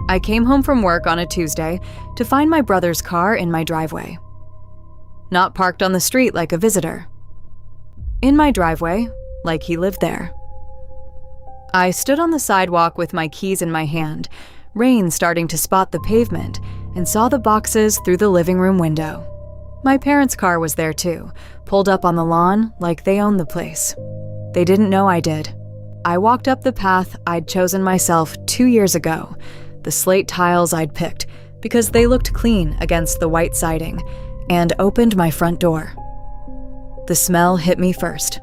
I came home from work on a Tuesday to find my brother's car in my driveway. Not parked on the street like a visitor. In my driveway, like he lived there. I stood on the sidewalk with my keys in my hand, rain starting to spot the pavement, and saw the boxes through the living room window. My parents' car was there too, pulled up on the lawn like they owned the place. They didn't know I did. I walked up the path I'd chosen myself 2 years ago, the slate tiles I'd picked because they looked clean against the white siding, and opened my front door. The smell hit me first.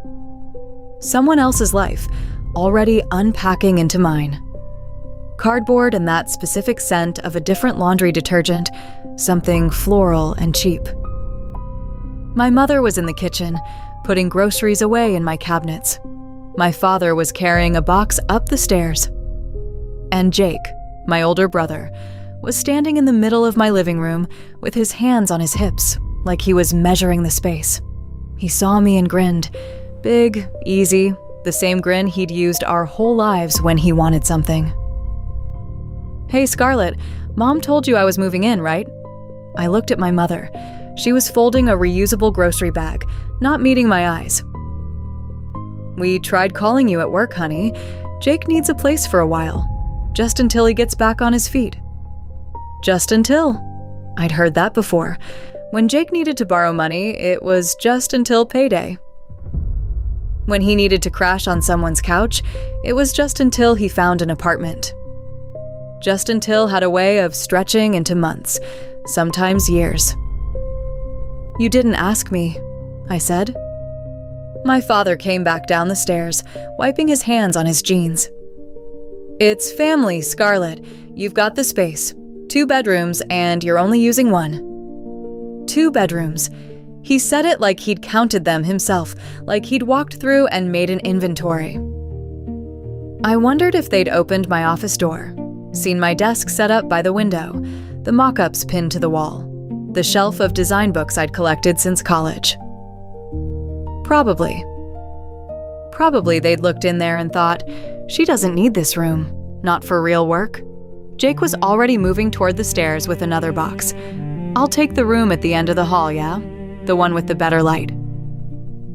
Someone else's life, already unpacking into mine. Cardboard and that specific scent of a different laundry detergent, something floral and cheap. My mother was in the kitchen, putting groceries away in my cabinets. My father was carrying a box up the stairs. And Jake, my older brother, was standing in the middle of my living room with his hands on his hips, like he was measuring the space. He saw me and grinned, big, easy, the same grin he'd used our whole lives when he wanted something. "Hey, Scarlett, Mom told you I was moving in, right?" I looked at my mother. She was folding a reusable grocery bag, not meeting my eyes. "We tried calling you at work, honey. Jake needs a place for a while, just until he gets back on his feet." Just until. I'd heard that before. When Jake needed to borrow money, it was just until payday. When he needed to crash on someone's couch, it was just until he found an apartment. Just until had a way of stretching into months, sometimes years. "You didn't ask me," I said. My father came back down the stairs, wiping his hands on his jeans. "It's family, Scarlett. You've got the space. 2 bedrooms, and you're only using 1. 2 bedrooms. He said it like he'd counted them himself, like he'd walked through and made an inventory. I wondered if they'd opened my office door, seen my desk set up by the window, the mock-ups pinned to the wall, the shelf of design books I'd collected since college. Probably. Probably they'd looked in there and thought, she doesn't need this room, not for real work. Jake was already moving toward the stairs with another box. "I'll take the room at the end of the hall, yeah? The one with the better light."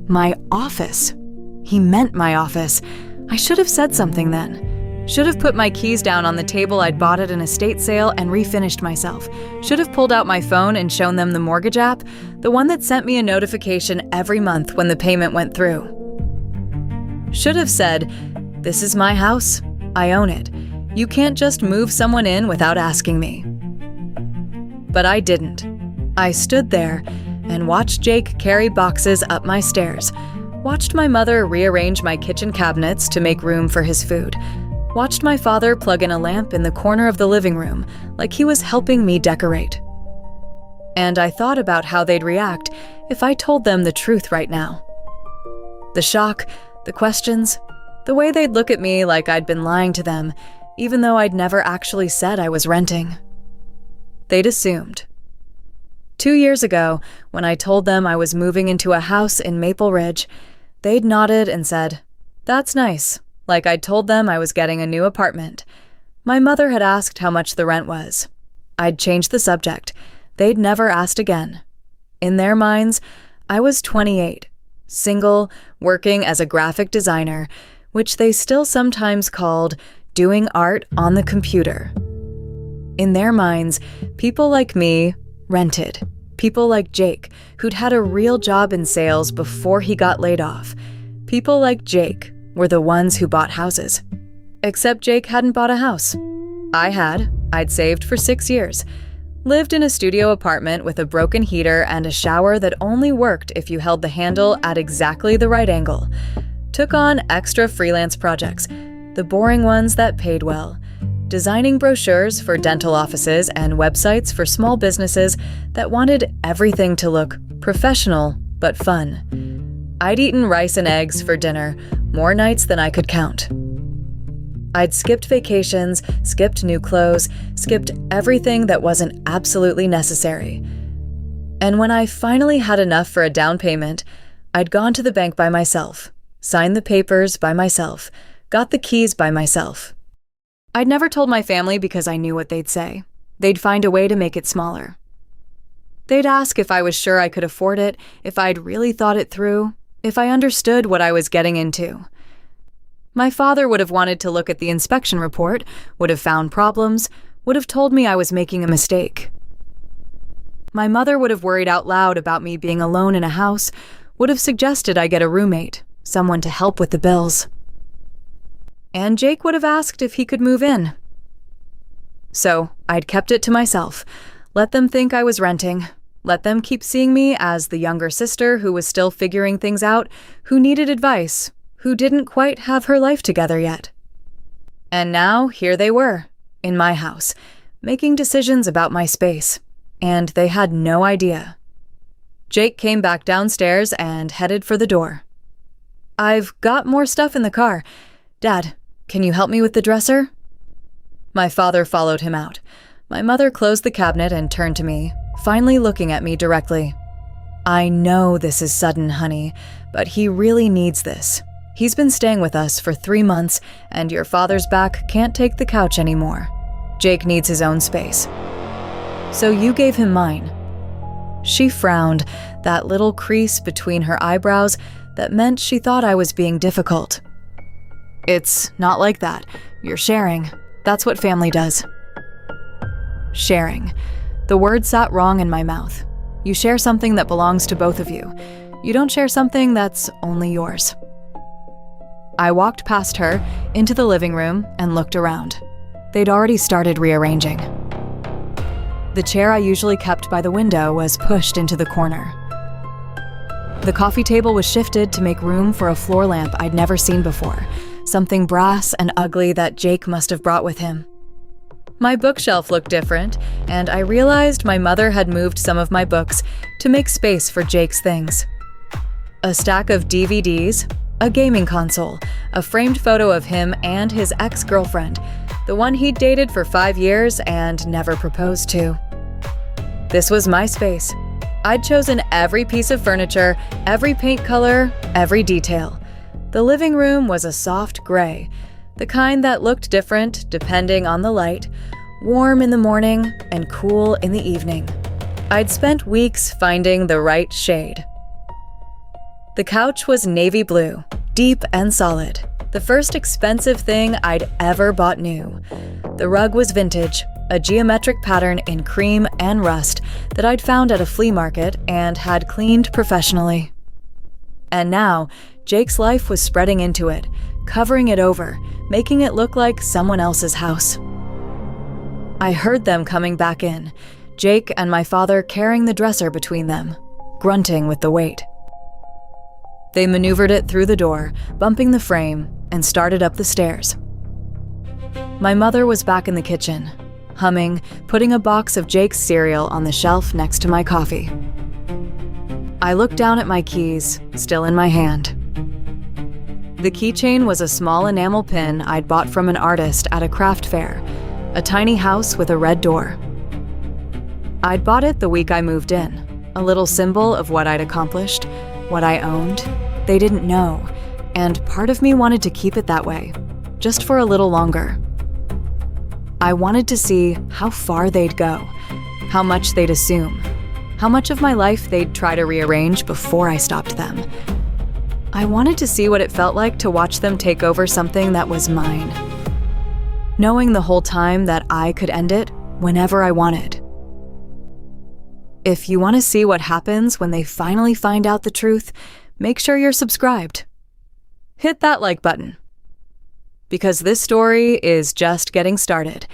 My office. He meant my office. I should have said something then. Should have put my keys down on the table I'd bought at an estate sale and refinished myself. Should have pulled out my phone and shown them the mortgage app, the one that sent me a notification every month when the payment went through. Should have said, "This is my house. I own it. You can't just move someone in without asking me." But I didn't. I stood there and watched Jake carry boxes up my stairs, watched my mother rearrange my kitchen cabinets to make room for his food, watched my father plug in a lamp in the corner of the living room like he was helping me decorate. And I thought about how they'd react if I told them the truth right now. The shock, the questions, the way they'd look at me like I'd been lying to them, even though I'd never actually said I was renting. They'd assumed. 2 years ago, when I told them I was moving into a house in Maple Ridge, they'd nodded and said, "That's nice," like I'd told them I was getting a new apartment. My mother had asked how much the rent was. I'd changed the subject. They'd never asked again. In their minds, I was 28, single, working as a graphic designer, which they still sometimes called doing art on the computer. In their minds, people like me rented. People like Jake, who'd had a real job in sales before he got laid off. People like Jake were the ones who bought houses. Except Jake hadn't bought a house. I had. I'd saved for 6 years. Lived in a studio apartment with a broken heater and a shower that only worked if you held the handle at exactly the right angle. Took on extra freelance projects, the boring ones that paid well. Designing brochures for dental offices and websites for small businesses that wanted everything to look professional but fun. I'd eaten rice and eggs for dinner more nights than I could count. I'd skipped vacations, skipped new clothes, skipped everything that wasn't absolutely necessary. And when I finally had enough for a down payment, I'd gone to the bank by myself, signed the papers by myself, got the keys by myself. I'd never told my family because I knew what they'd say. They'd find a way to make it smaller. They'd ask if I was sure I could afford it, if I'd really thought it through, if I understood what I was getting into. My father would have wanted to look at the inspection report, would have found problems, would have told me I was making a mistake. My mother would have worried out loud about me being alone in a house, would have suggested I get a roommate, someone to help with the bills. And Jake would have asked if he could move in. So I'd kept it to myself, let them think I was renting, let them keep seeing me as the younger sister who was still figuring things out, who needed advice, who didn't quite have her life together yet. And now here they were, in my house, making decisions about my space, and they had no idea. Jake came back downstairs and headed for the door. "I've got more stuff in the car. Dad, can you help me with the dresser?" My father followed him out. My mother closed the cabinet and turned to me, finally looking at me directly. "I know this is sudden, honey, but he really needs this. He's been staying with us for 3 months, and your father's back can't take the couch anymore. Jake needs his own space. So you gave him mine." She frowned, that little crease between her eyebrows that meant she thought I was being difficult. "It's not like that. You're sharing. That's what family does." Sharing. The word sat wrong in my mouth. You share something that belongs to both of you. You don't share something that's only yours. I walked past her, into the living room, and looked around. They'd already started rearranging. The chair I usually kept by the window was pushed into the corner. The coffee table was shifted to make room for a floor lamp I'd never seen before, something brass and ugly that Jake must have brought with him. My bookshelf looked different, and I realized my mother had moved some of my books to make space for Jake's things. A stack of DVDs, a gaming console, a framed photo of him and his ex-girlfriend, the one he'd dated for 5 years and never proposed to. This was my space. I'd chosen every piece of furniture, every paint color, every detail. The living room was a soft gray, the kind that looked different depending on the light, warm in the morning and cool in the evening. I'd spent weeks finding the right shade. The couch was navy blue, deep and solid, the first expensive thing I'd ever bought new. The rug was vintage, a geometric pattern in cream and rust that I'd found at a flea market and had cleaned professionally. And now, Jake's life was spreading into it, covering it over, making it look like someone else's house. I heard them coming back in, Jake and my father carrying the dresser between them, grunting with the weight. They maneuvered it through the door, bumping the frame, and started up the stairs. My mother was back in the kitchen, humming, putting a box of Jake's cereal on the shelf next to my coffee. I looked down at my keys, still in my hand. The keychain was a small enamel pin I'd bought from an artist at a craft fair, a tiny house with a red door. I'd bought it the week I moved in, a little symbol of what I'd accomplished, what I owned. They didn't know, and part of me wanted to keep it that way, just for a little longer. I wanted to see how far they'd go, how much they'd assume, how much of my life they'd try to rearrange before I stopped them. I wanted to see what it felt like to watch them take over something that was mine, knowing the whole time that I could end it whenever I wanted. If you want to see what happens when they finally find out the truth, make sure you're subscribed. Hit that like button. Because this story is just getting started,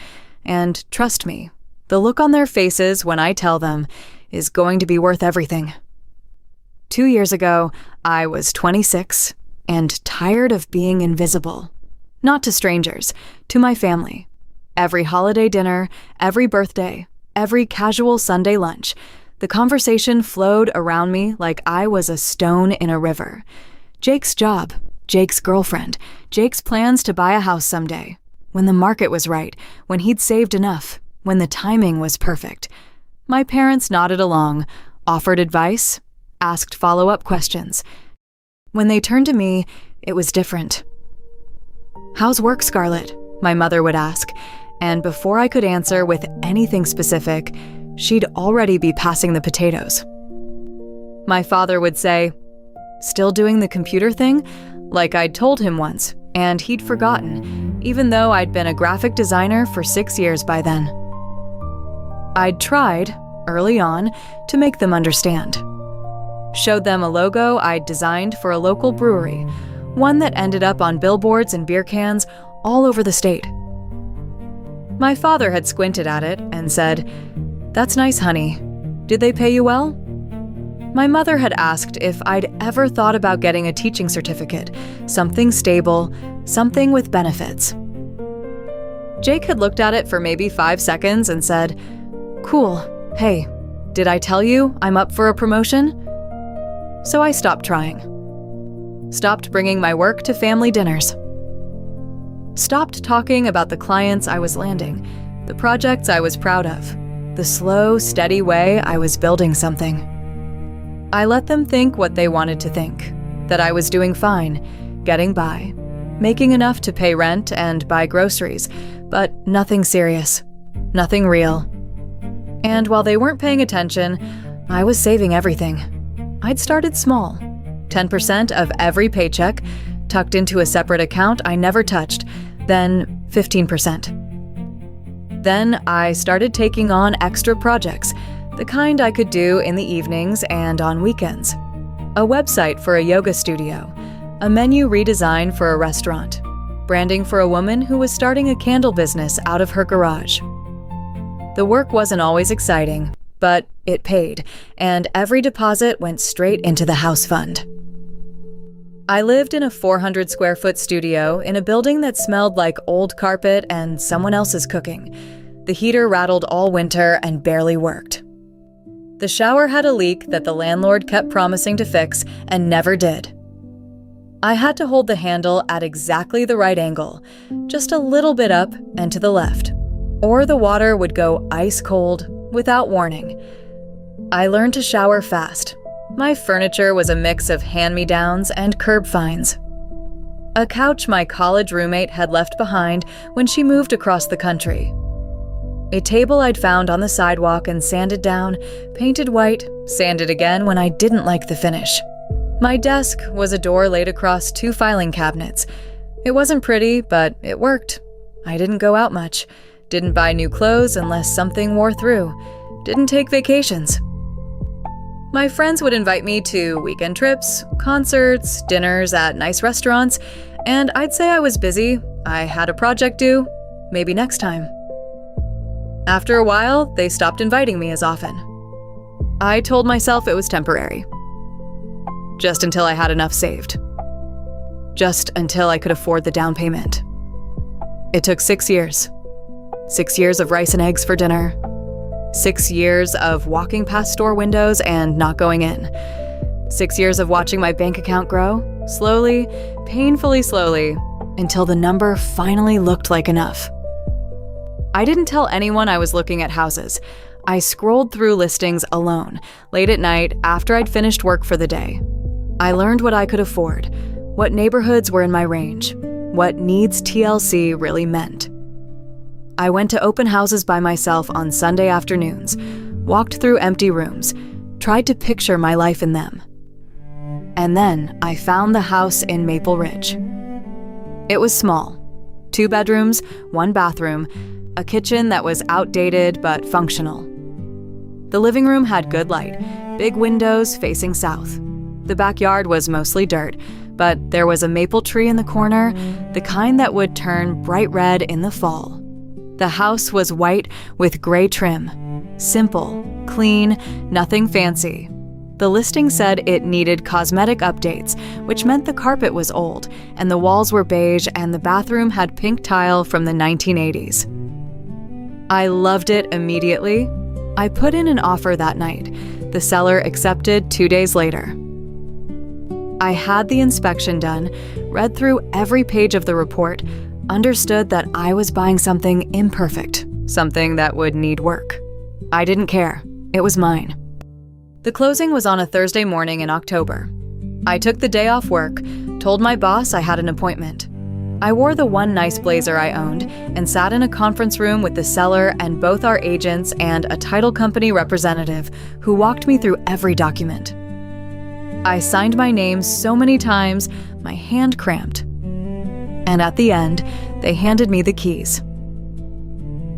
and trust me, the look on their faces when I tell them is going to be worth everything. 2 years ago, I was 26 and tired of being invisible. Not to strangers, to my family. Every holiday dinner, every birthday, every casual Sunday lunch, the conversation flowed around me like I was a stone in a river. Jake's job, Jake's girlfriend, Jake's plans to buy a house someday, when the market was right, when he'd saved enough, when the timing was perfect. My parents nodded along, offered advice, asked follow-up questions. When they turned to me, it was different. "How's work, Scarlett? my mother would ask, and before I could answer with anything specific, she'd already be passing the potatoes. My father would say, "Still doing the computer thing?" like I'd told him once, and he'd forgotten, even though I'd been a graphic designer for 6 years by then. I'd tried, early on, to make them understand. Showed them a logo I'd designed for a local brewery, one that ended up on billboards and beer cans all over the state. My father had squinted at it and said, "That's nice, honey. Did they pay you well?" My mother had asked if I'd ever thought about getting a teaching certificate, something stable, something with benefits. Jake had looked at it for maybe 5 seconds and said, "Cool. Hey, did I tell you I'm up for a promotion?" So I stopped trying. Stopped bringing my work to family dinners. Stopped talking about the clients I was landing, the projects I was proud of, the slow, steady way I was building something. I let them think what they wanted to think, that I was doing fine, getting by, making enough to pay rent and buy groceries, but nothing serious, nothing real. And while they weren't paying attention, I was saving everything. I'd started small, 10% of every paycheck, tucked into a separate account I never touched, then 15%. Then I started taking on extra projects, the kind I could do in the evenings and on weekends. A website for a yoga studio, a menu redesign for a restaurant, branding for a woman who was starting a candle business out of her garage. The work wasn't always exciting, but it paid, and every deposit went straight into the house fund. I lived in a 400 square foot studio in a building that smelled like old carpet and someone else's cooking. The heater rattled all winter and barely worked. The shower had a leak that the landlord kept promising to fix and never did. I had to hold the handle at exactly the right angle, just a little bit up and to the left, or the water would go ice cold without warning. I learned to shower fast. My furniture was a mix of hand-me-downs and curb finds. A couch my college roommate had left behind when she moved across the country. A table I'd found on the sidewalk and sanded down, painted white, sanded again when I didn't like the finish. My desk was a door laid across 2 filing cabinets. It wasn't pretty, but it worked. I didn't go out much, didn't buy new clothes unless something wore through, didn't take vacations. My friends would invite me to weekend trips, concerts, dinners at nice restaurants, and I'd say I was busy, I had a project due, maybe next time. After a while, they stopped inviting me as often. I told myself it was temporary. Just until I had enough saved. Just until I could afford the down payment. It took 6 years. 6 years of rice and eggs for dinner. 6 years of walking past store windows and not going in. 6 years of watching my bank account grow, slowly, painfully slowly, until the number finally looked like enough. I didn't tell anyone I was looking at houses. I scrolled through listings alone, late at night after I'd finished work for the day. I learned what I could afford, what neighborhoods were in my range, what needs TLC really meant. I went to open houses by myself on Sunday afternoons, walked through empty rooms, tried to picture my life in them. And then I found the house in Maple Ridge. It was small, 2 bedrooms, 1 bathroom, a kitchen that was outdated but functional. The living room had good light, big windows facing south. The backyard was mostly dirt, but there was a maple tree in the corner, the kind that would turn bright red in the fall. The house was white with gray trim. Simple, clean, nothing fancy. The listing said it needed cosmetic updates, which meant the carpet was old, and the walls were beige, and the bathroom had pink tile from the 1980s. I loved it immediately. I put in an offer that night. The seller accepted 2 days later. I had the inspection done, read through every page of the report, understood that I was buying something imperfect, something that would need work. I didn't care. It was mine. The closing was on a Thursday morning in October. I took the day off work, told my boss I had an appointment. I wore the one nice blazer I owned and sat in a conference room with the seller and both our agents and a title company representative who walked me through every document. I signed my name so many times, my hand cramped. And at the end, they handed me the keys.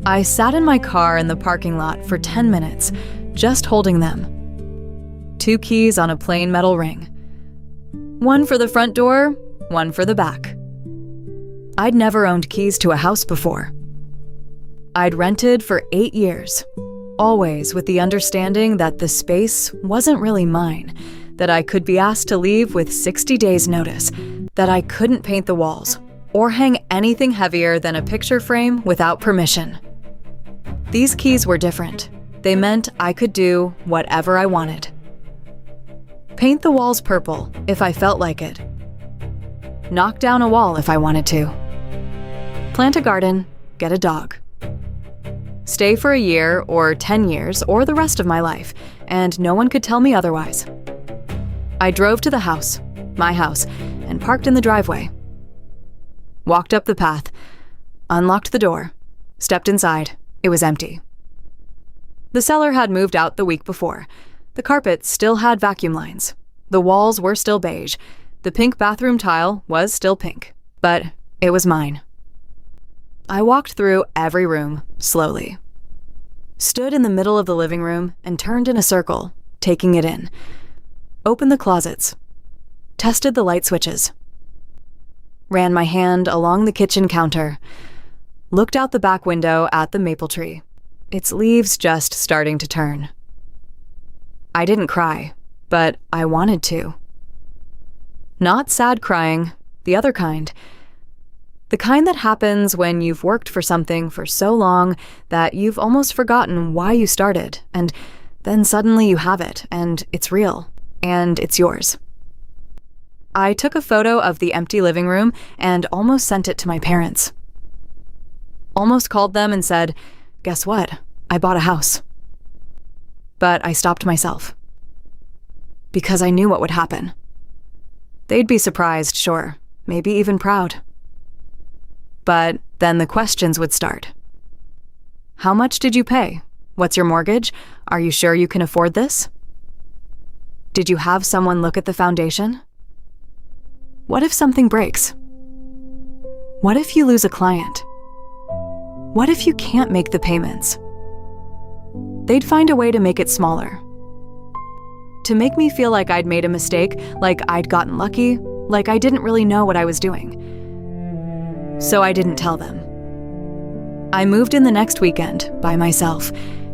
I sat in my car in the parking lot for 10 minutes, just holding them. 2 keys on a plain metal ring. One for the front door, one for the back. I'd never owned keys to a house before. I'd rented for 8 years, always with the understanding that the space wasn't really mine, that I could be asked to leave with 60 days' notice, that I couldn't paint the walls or hang anything heavier than a picture frame without permission. These keys were different. They meant I could do whatever I wanted. Paint the walls purple if I felt like it. Knock down a wall if I wanted to. Plant a garden, get a dog. Stay for a year or 10 years or the rest of my life, and no one could tell me otherwise. I drove to the house, my house, and parked in the driveway. Walked up the path, unlocked the door, stepped inside. It was empty. The seller had moved out the week before. The carpet still had vacuum lines. The walls were still beige. The pink bathroom tile was still pink, but it was mine. I walked through every room, slowly. Stood in the middle of the living room and turned in a circle, taking it in. Opened the closets. Tested the light switches. Ran my hand along the kitchen counter. Looked out the back window at the maple tree, its leaves just starting to turn. I didn't cry, but I wanted to. Not sad crying, the other kind. The kind that happens when you've worked for something for so long that you've almost forgotten why you started, and then suddenly you have it, and it's real, and it's yours. I took a photo of the empty living room and almost sent it to my parents. Almost called them and said, "Guess what? I bought a house." But I stopped myself. Because I knew what would happen. They'd be surprised, sure, maybe even proud. But then the questions would start. How much did you pay? What's your mortgage? Are you sure you can afford this? Did you have someone look at the foundation? What if something breaks? What if you lose a client? What if you can't make the payments? They'd find a way to make it smaller. To make me feel like I'd made a mistake, like I'd gotten lucky, like I didn't really know what I was doing. So I didn't tell them. I moved in the next weekend, by myself,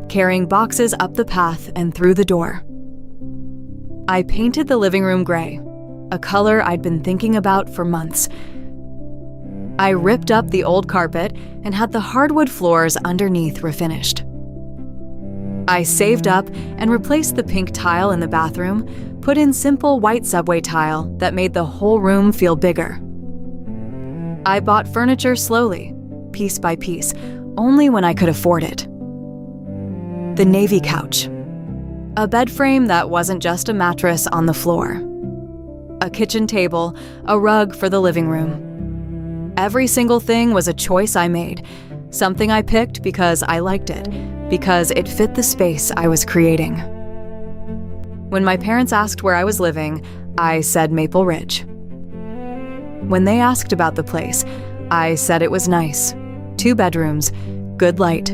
carrying boxes up the path and through the door. I painted the living room gray, a color I'd been thinking about for months. I ripped up the old carpet and had the hardwood floors underneath refinished. I saved up and replaced the pink tile in the bathroom, put in simple white subway tile that made the whole room feel bigger. I bought furniture slowly, piece by piece, only when I could afford it. The navy couch. A bed frame that wasn't just a mattress on the floor. A kitchen table, a rug for the living room. Every single thing was a choice I made, something I picked because I liked it, because it fit the space I was creating. When my parents asked where I was living, I said Maple Ridge. When they asked about the place, I said it was nice. 2 bedrooms, good light.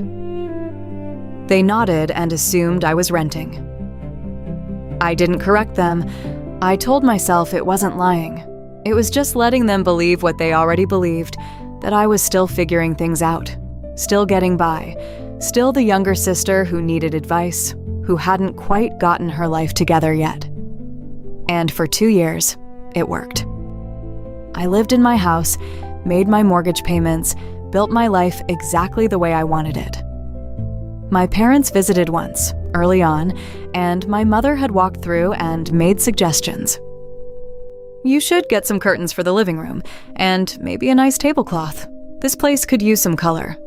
They nodded and assumed I was renting. I didn't correct them. I told myself it wasn't lying. It was just letting them believe what they already believed, that I was still figuring things out, still getting by, still the younger sister who needed advice, who hadn't quite gotten her life together yet. And for 2 years, it worked. I lived in my house, made my mortgage payments, built my life exactly the way I wanted it. My parents visited once, early on, and my mother had walked through and made suggestions. You should get some curtains for the living room, and maybe a nice tablecloth. This place could use some color.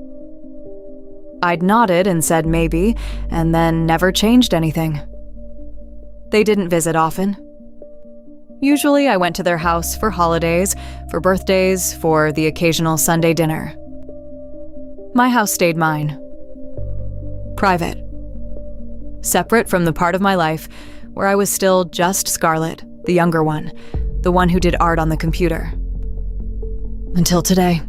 I'd nodded and said maybe, and then never changed anything. They didn't visit often. Usually I went to their house for holidays, for birthdays, for the occasional Sunday dinner. My house stayed mine. Private. Separate from the part of my life where I was still just Scarlett, the younger one, the one who did art on the computer. Until today.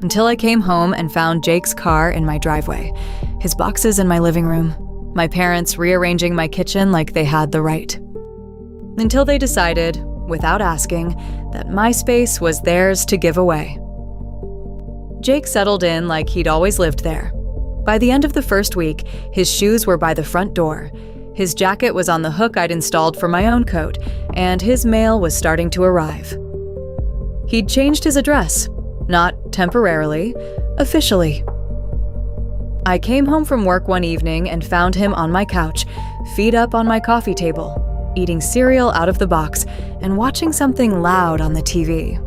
Until I came home and found Jake's car in my driveway, his boxes in my living room, my parents rearranging my kitchen like they had the right. Until they decided, without asking, that my space was theirs to give away. Jake settled in like he'd always lived there. By the end of the first week, his shoes were by the front door, his jacket was on the hook I'd installed for my own coat, and his mail was starting to arrive. He'd changed his address, not temporarily, officially. I came home from work one evening and found him on my couch, feet up on my coffee table, eating cereal out of the box and watching something loud on the TV.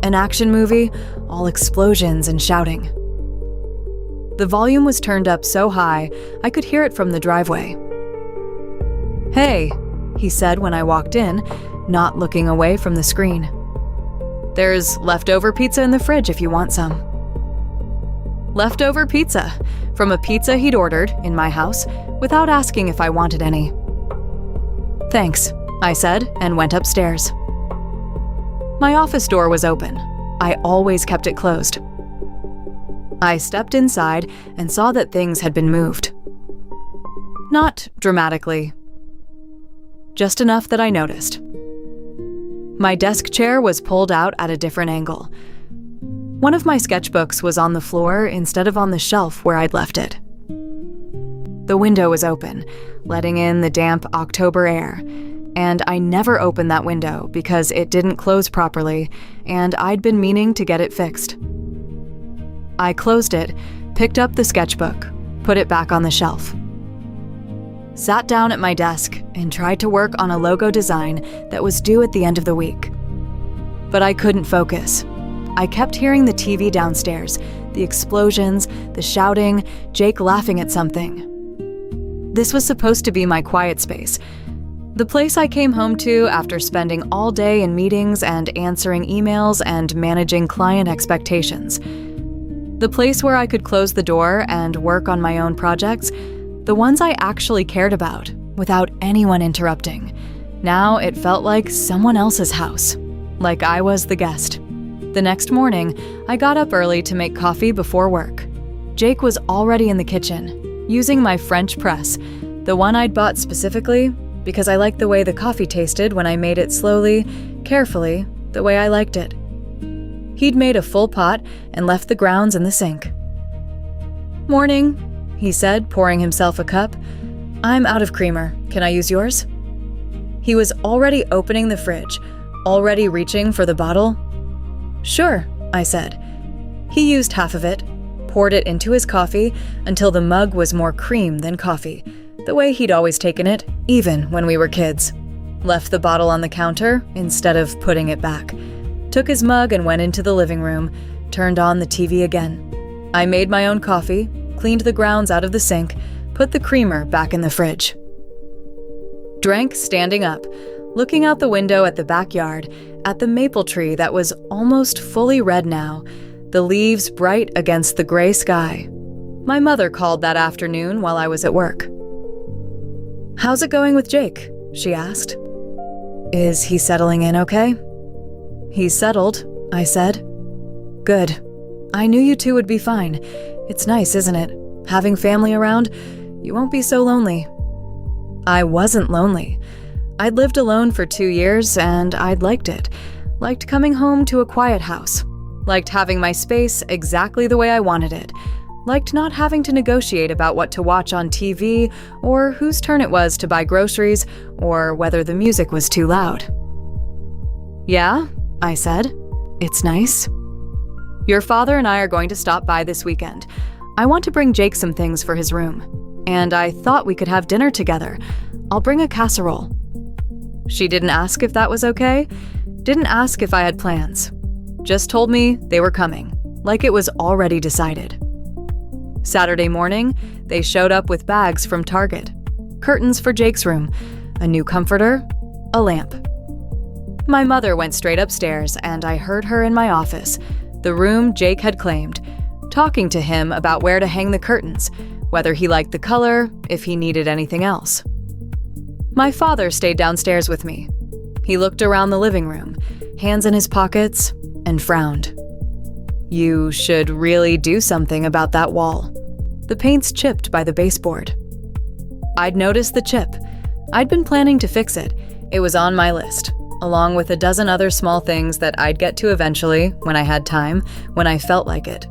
An action movie, all explosions and shouting. The volume was turned up so high, I could hear it from the driveway. "Hey," he said when I walked in, not looking away from the screen. "There's leftover pizza in the fridge if you want some." Leftover pizza, from a pizza he'd ordered in my house without asking if I wanted any. "Thanks," I said and went upstairs. My office door was open. I always kept it closed. I stepped inside and saw that things had been moved. Not dramatically. Just enough that I noticed. My desk chair was pulled out at a different angle. One of my sketchbooks was on the floor instead of on the shelf where I'd left it. The window was open, letting in the damp October air, and I never opened that window because it didn't close properly, and I'd been meaning to get it fixed. I closed it, picked up the sketchbook, put it back on the shelf. Sat down at my desk and tried to work on a logo design that was due at the end of the week. But I couldn't focus. I kept hearing the TV downstairs, the explosions, the shouting, Jake laughing at something. This was supposed to be my quiet space, the place I came home to after spending all day in meetings and answering emails and managing client expectations. The place where I could close the door and work on my own projects, the ones I actually cared about, without anyone interrupting. Now it felt like someone else's house, like I was the guest. The next morning, I got up early to make coffee before work. Jake was already in the kitchen, using my French press, the one I'd bought specifically because I liked the way the coffee tasted when I made it slowly, carefully, the way I liked it. He'd made a full pot and left the grounds in the sink. "Morning," he said, pouring himself a cup. "I'm out of creamer. Can I use yours?" He was already opening the fridge, already reaching for the bottle. "Sure," I said. He used half of it, poured it into his coffee until the mug was more cream than coffee, the way he'd always taken it, even when we were kids. Left the bottle on the counter instead of putting it back. Took his mug and went into the living room, turned on the TV again. I made my own coffee, cleaned the grounds out of the sink, put the creamer back in the fridge. Drank standing up, looking out the window at the backyard, at the maple tree that was almost fully red now, the leaves bright against the gray sky. My mother called that afternoon while I was at work. "How's it going with Jake?" she asked. "Is he settling in okay?" "He's settled," I said. "Good. I knew you two would be fine. It's nice, isn't it? Having family around, you won't be so lonely." I wasn't lonely. I'd lived alone for 2 years, and I'd liked it. Liked coming home to a quiet house. Liked having my space exactly the way I wanted it. Liked not having to negotiate about what to watch on TV, or whose turn it was to buy groceries, or whether the music was too loud. "Yeah," I said. "It's nice." "Your father and I are going to stop by this weekend. I want to bring Jake some things for his room. And I thought we could have dinner together. I'll bring a casserole." She didn't ask if that was okay. Didn't ask if I had plans. Just told me they were coming, like it was already decided. Saturday morning, they showed up with bags from Target. Curtains for Jake's room, a new comforter, a lamp. My mother went straight upstairs, and I heard her in my office, the room Jake had claimed, talking to him about where to hang the curtains, whether he liked the color, if he needed anything else. My father stayed downstairs with me. He looked around the living room, hands in his pockets, and frowned. "You should really do something about that wall. The paint's chipped by the baseboard." I'd noticed the chip. I'd been planning to fix it. It was on my list, along with a dozen other small things that I'd get to eventually, when I had time, when I felt like it.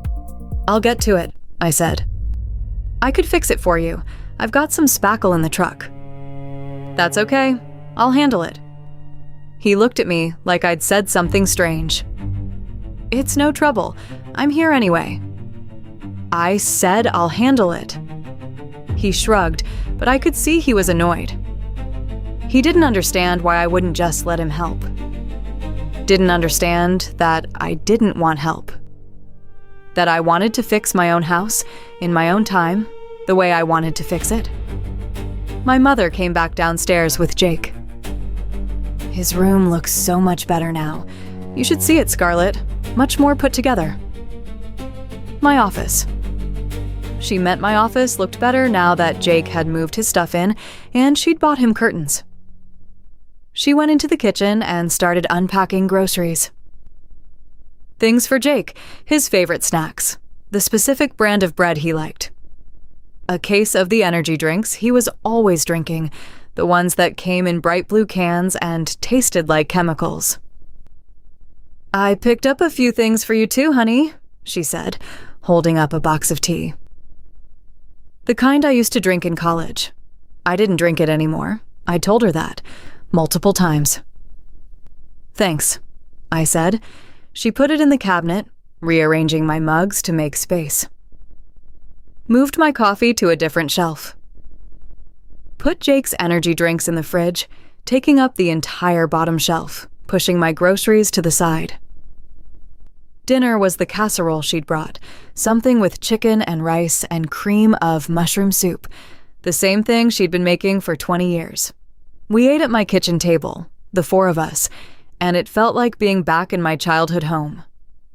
"I'll get to it," I said. "I could fix it for you. I've got some spackle in the truck." "That's okay. I'll handle it." He looked at me like I'd said something strange. "It's no trouble. I'm here anyway." "I said I'll handle it." He shrugged, but I could see he was annoyed. He didn't understand why I wouldn't just let him help. Didn't understand that I didn't want help. That I wanted to fix my own house, in my own time, the way I wanted to fix it. My mother came back downstairs with Jake. "His room looks so much better now. You should see it, Scarlett. Much more put together." My office. She meant my office looked better now that Jake had moved his stuff in, and she'd bought him curtains. She went into the kitchen and started unpacking groceries. Things for Jake, his favorite snacks, the specific brand of bread he liked. A case of the energy drinks he was always drinking, the ones that came in bright blue cans and tasted like chemicals. "I picked up a few things for you too, honey," she said, holding up a box of tea. The kind I used to drink in college. I didn't drink it anymore. I told her that, multiple times. "Thanks," I said. She put it in the cabinet, rearranging my mugs to make space. Moved my coffee to a different shelf. Put Jake's energy drinks in the fridge, taking up the entire bottom shelf, pushing my groceries to the side. Dinner was the casserole she'd brought, something with chicken and rice and cream of mushroom soup, the same thing she'd been making for 20 years. We ate at my kitchen table, the four of us, and it felt like being back in my childhood home.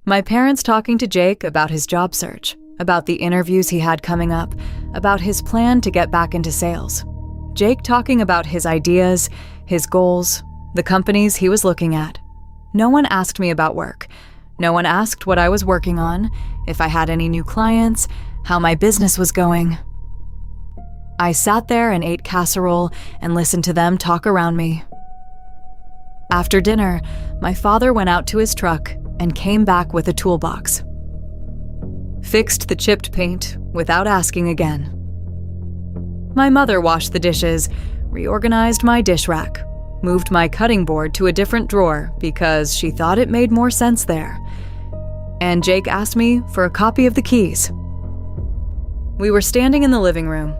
My parents talking to Jake about his job search, about the interviews he had coming up, about his plan to get back into sales. Jake talking about his ideas, his goals, the companies he was looking at. No one asked me about work. No one asked what I was working on, if I had any new clients, how my business was going. I sat there and ate casserole and listened to them talk around me. After dinner, my father went out to his truck and came back with a toolbox. Fixed the chipped paint without asking again. My mother washed the dishes, reorganized my dish rack, moved my cutting board to a different drawer because she thought it made more sense there. And Jake asked me for a copy of the keys. We were standing in the living room.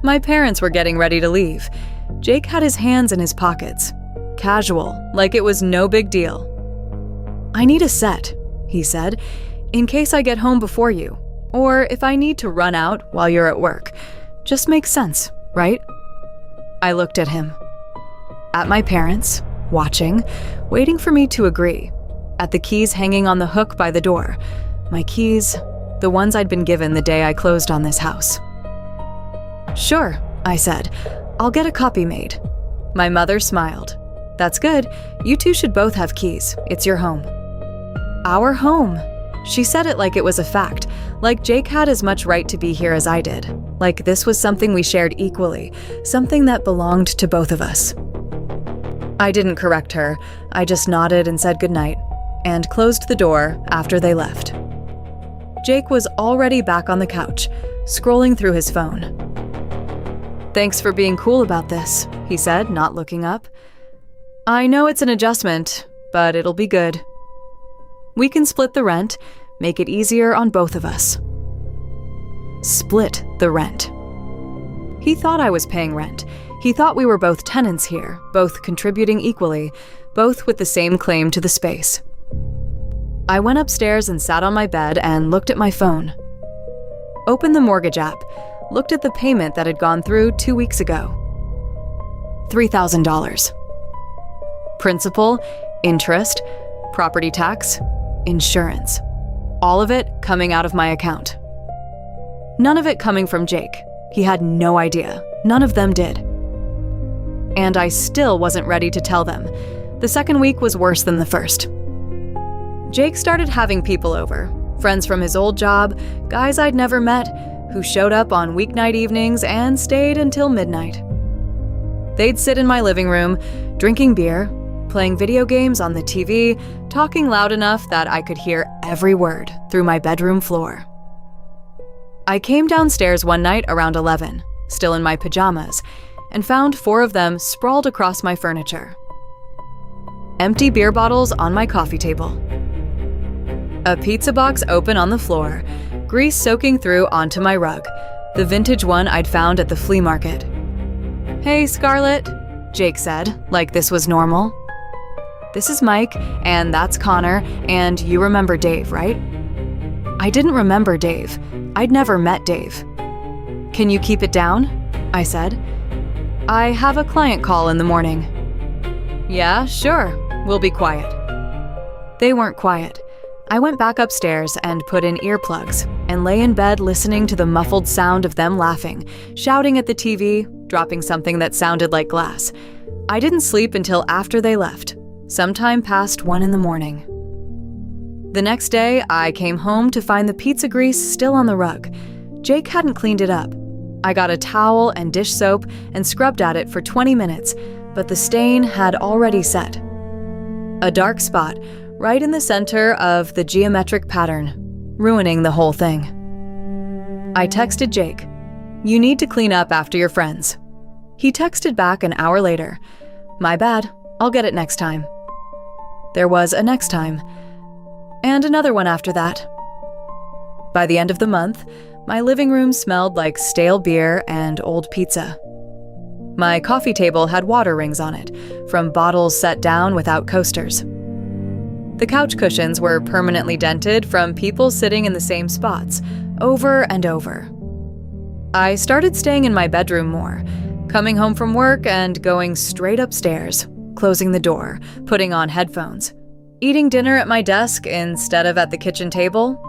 My parents were getting ready to leave. Jake had his hands in his pockets, casual, like it was no big deal. "I need a set," he said, "in case I get home before you, or if I need to run out while you're at work. Just makes sense, right?" I looked at him. At my parents, watching, waiting for me to agree. At the keys hanging on the hook by the door. My keys, the ones I'd been given the day I closed on this house. "Sure," I said. "I'll get a copy made." My mother smiled. "That's good. You two should both have keys. It's your home." Our home. She said it like it was a fact, like Jake had as much right to be here as I did, like this was something we shared equally, something that belonged to both of us. I didn't correct her. I just nodded and said goodnight, and closed the door after they left. Jake was already back on the couch, scrolling through his phone. "Thanks for being cool about this," he said, not looking up. "I know it's an adjustment, but it'll be good. We can split the rent, make it easier on both of us." Split the rent. He thought I was paying rent. He thought we were both tenants here, both contributing equally, both with the same claim to the space. I went upstairs and sat on my bed and looked at my phone. Opened the mortgage app, looked at the payment that had gone through 2 weeks ago. $3,000. Principal, interest, property tax, insurance. All of it coming out of my account. None of it coming from Jake. He had no idea. None of them did. And I still wasn't ready to tell them. The second week was worse than the first. Jake started having people over. Friends from his old job, guys I'd never met, who showed up on weeknight evenings and stayed until midnight. They'd sit in my living room, drinking beer, playing video games on the TV, talking loud enough that I could hear every word through my bedroom floor. I came downstairs one night around 11, still in my pajamas, and found 4 of them sprawled across my furniture. Empty beer bottles on my coffee table. A pizza box open on the floor, grease soaking through onto my rug, the vintage one I'd found at the flea market. "Hey, Scarlett," Jake said, like this was normal. "This is Mike, and that's Connor, and you remember Dave, right?" I didn't remember Dave. I'd never met Dave. "Can you keep it down?" I said. "I have a client call in the morning." "Yeah, sure. We'll be quiet." They weren't quiet. I went back upstairs and put in earplugs and lay in bed listening to the muffled sound of them laughing, shouting at the TV, dropping something that sounded like glass. I didn't sleep until after they left, sometime past 1 in the morning. The next day, I came home to find the pizza grease still on the rug. Jake hadn't cleaned it up. I got a towel and dish soap and scrubbed at it for 20 minutes, but the stain had already set. A dark spot right in the center of the geometric pattern, ruining the whole thing. I texted Jake, "You need to clean up after your friends." He texted back an hour later, "My bad, I'll get it next time." There was a next time, and another one after that. By the end of the month, my living room smelled like stale beer and old pizza. My coffee table had water rings on it, from bottles set down without coasters. The couch cushions were permanently dented from people sitting in the same spots, over and over. I started staying in my bedroom more, coming home from work and going straight upstairs, closing the door, putting on headphones, eating dinner at my desk instead of at the kitchen table,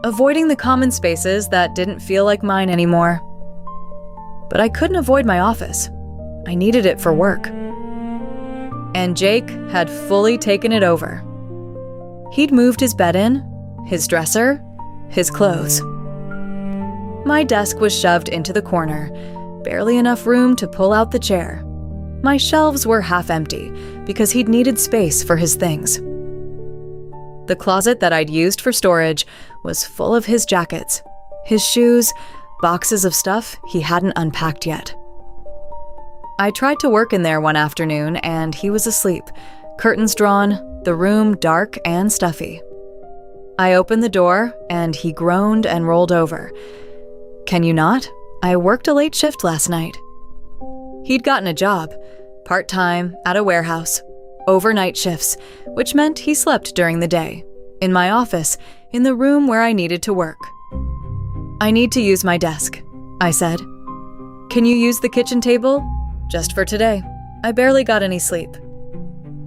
avoiding the common spaces that didn't feel like mine anymore. But I couldn't avoid my office. I needed it for work. And Jake had fully taken it over. He'd moved his bed in, his dresser, his clothes. My desk was shoved into the corner, barely enough room to pull out the chair. My shelves were half empty because he'd needed space for his things. The closet that I'd used for storage was full of his jackets, his shoes, boxes of stuff he hadn't unpacked yet. I tried to work in there one afternoon and he was asleep, curtains drawn, the room dark and stuffy. I opened the door and he groaned and rolled over. "Can you not? I worked a late shift last night." He'd gotten a job, part-time, at a warehouse, overnight shifts, which meant he slept during the day, in my office, in the room where I needed to work. "I need to use my desk," I said. "Can you use the kitchen table? Just for today. I barely got any sleep."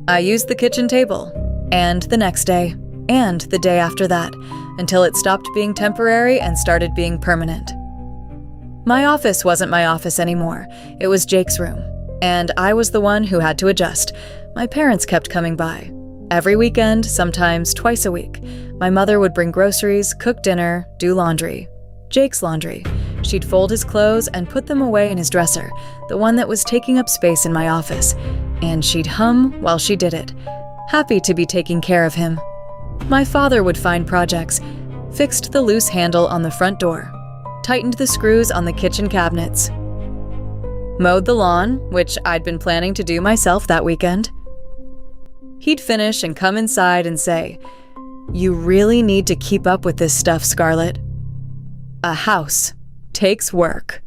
I used the kitchen table, and the next day, and the day after that, until it stopped being temporary and started being permanent. My office wasn't my office anymore. It was Jake's room, and I was the one who had to adjust. My parents kept coming by. Every weekend, sometimes twice a week. My mother would bring groceries, cook dinner, do laundry. Jake's laundry. She'd fold his clothes and put them away in his dresser, the one that was taking up space in my office, and she'd hum while she did it, happy to be taking care of him. My father would find projects, fixed the loose handle on the front door, tightened the screws on the kitchen cabinets, mowed the lawn, which I'd been planning to do myself that weekend. He'd finish and come inside and say, "You really need to keep up with this stuff, Scarlett. A house takes work."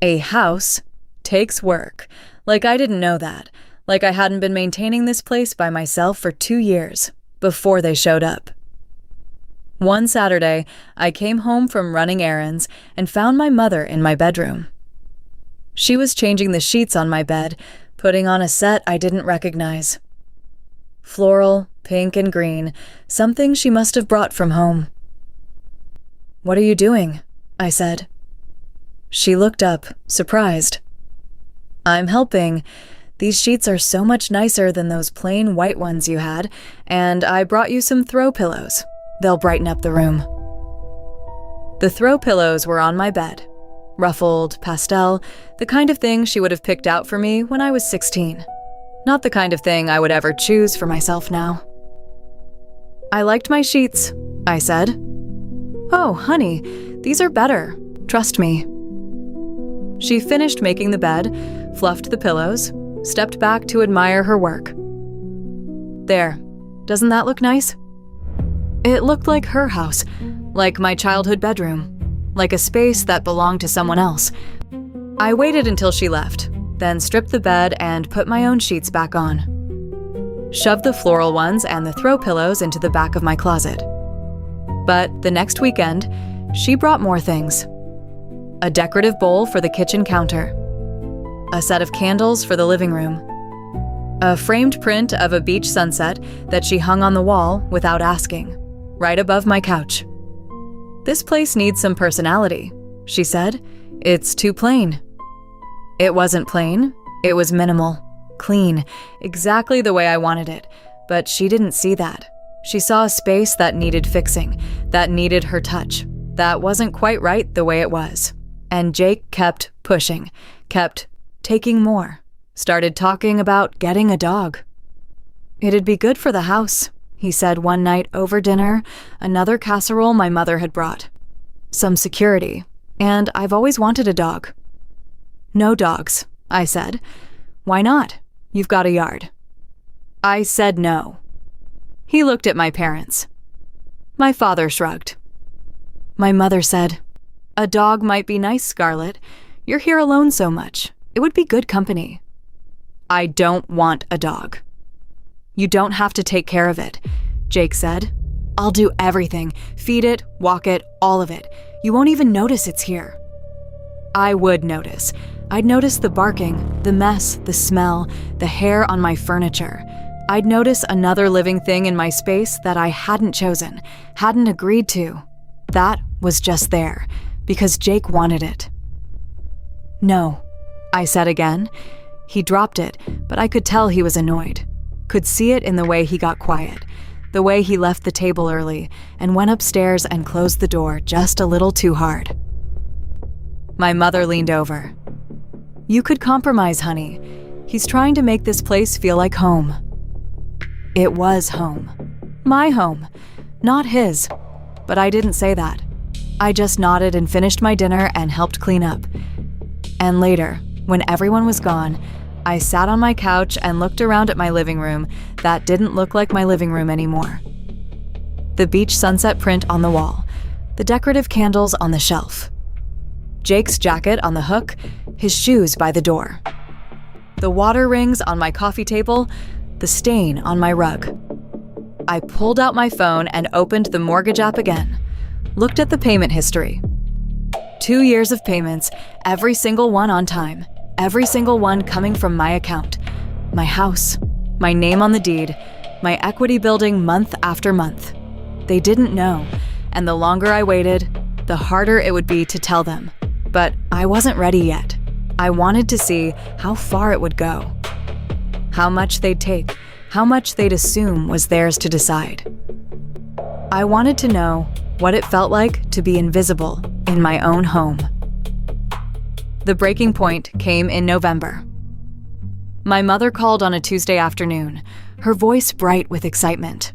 A house takes work. Like I didn't know that. Like I hadn't been maintaining this place by myself for 2 years, before they showed up. One Saturday, I came home from running errands and found my mother in my bedroom. She was changing the sheets on my bed, putting on a set I didn't recognize. Floral, pink and green, something she must have brought from home. "What are you doing?" I said. She looked up, surprised. "I'm helping. These sheets are so much nicer than those plain white ones you had, and I brought you some throw pillows. They'll brighten up the room." The throw pillows were on my bed. Ruffled, pastel, the kind of thing she would have picked out for me when I was 16. Not the kind of thing I would ever choose for myself now. "I liked my sheets," I said. "Oh, honey, these are better. Trust me." She finished making the bed, fluffed the pillows, stepped back to admire her work. "There, doesn't that look nice?" It looked like her house, like my childhood bedroom, like a space that belonged to someone else. I waited until she left, then stripped the bed and put my own sheets back on. Shoved the floral ones and the throw pillows into the back of my closet. But the next weekend, she brought more things. A decorative bowl for the kitchen counter. A set of candles for the living room. A framed print of a beach sunset that she hung on the wall without asking, right above my couch. "This place needs some personality," she said. "It's too plain." It wasn't plain. It was minimal, clean, exactly the way I wanted it, but she didn't see that. She saw a space that needed fixing, that needed her touch, that wasn't quite right the way it was. And Jake kept pushing, kept taking more, started talking about getting a dog. "It'd be good for the house," he said one night over dinner, another casserole my mother had brought. "Some security, and I've always wanted a dog." "No dogs," I said. "Why not? You've got a yard." I said no. He looked at my parents. My father shrugged. My mother said, "A dog might be nice, Scarlett. You're here alone so much. It would be good company." "I don't want a dog." "You don't have to take care of it," Jake said. "I'll do everything. Feed it, walk it, all of it. You won't even notice it's here." I would notice. I'd notice the barking, the mess, the smell, the hair on my furniture. I'd notice another living thing in my space that I hadn't chosen, hadn't agreed to. That was just there, because Jake wanted it. "No," I said again. He dropped it, but I could tell he was annoyed. Could see it in the way he got quiet, the way he left the table early and went upstairs and closed the door just a little too hard. My mother leaned over. "You could compromise, honey. He's trying to make this place feel like home." It was home. My home, not his. But I didn't say that. I just nodded and finished my dinner and helped clean up. And later, when everyone was gone, I sat on my couch and looked around at my living room that didn't look like my living room anymore. The beach sunset print on the wall, the decorative candles on the shelf, Jake's jacket on the hook, his shoes by the door, the water rings on my coffee table, the stain on my rug. I pulled out my phone and opened the mortgage app again, looked at the payment history. 2 years of payments, every single one on time, every single one coming from my account, my house, my name on the deed, my equity building month after month. They didn't know, and the longer I waited, the harder it would be to tell them. But I wasn't ready yet. I wanted to see how far it would go, how much they'd take, how much they'd assume was theirs to decide. I wanted to know what it felt like to be invisible in my own home. The breaking point came in November. My mother called on a Tuesday afternoon, her voice bright with excitement.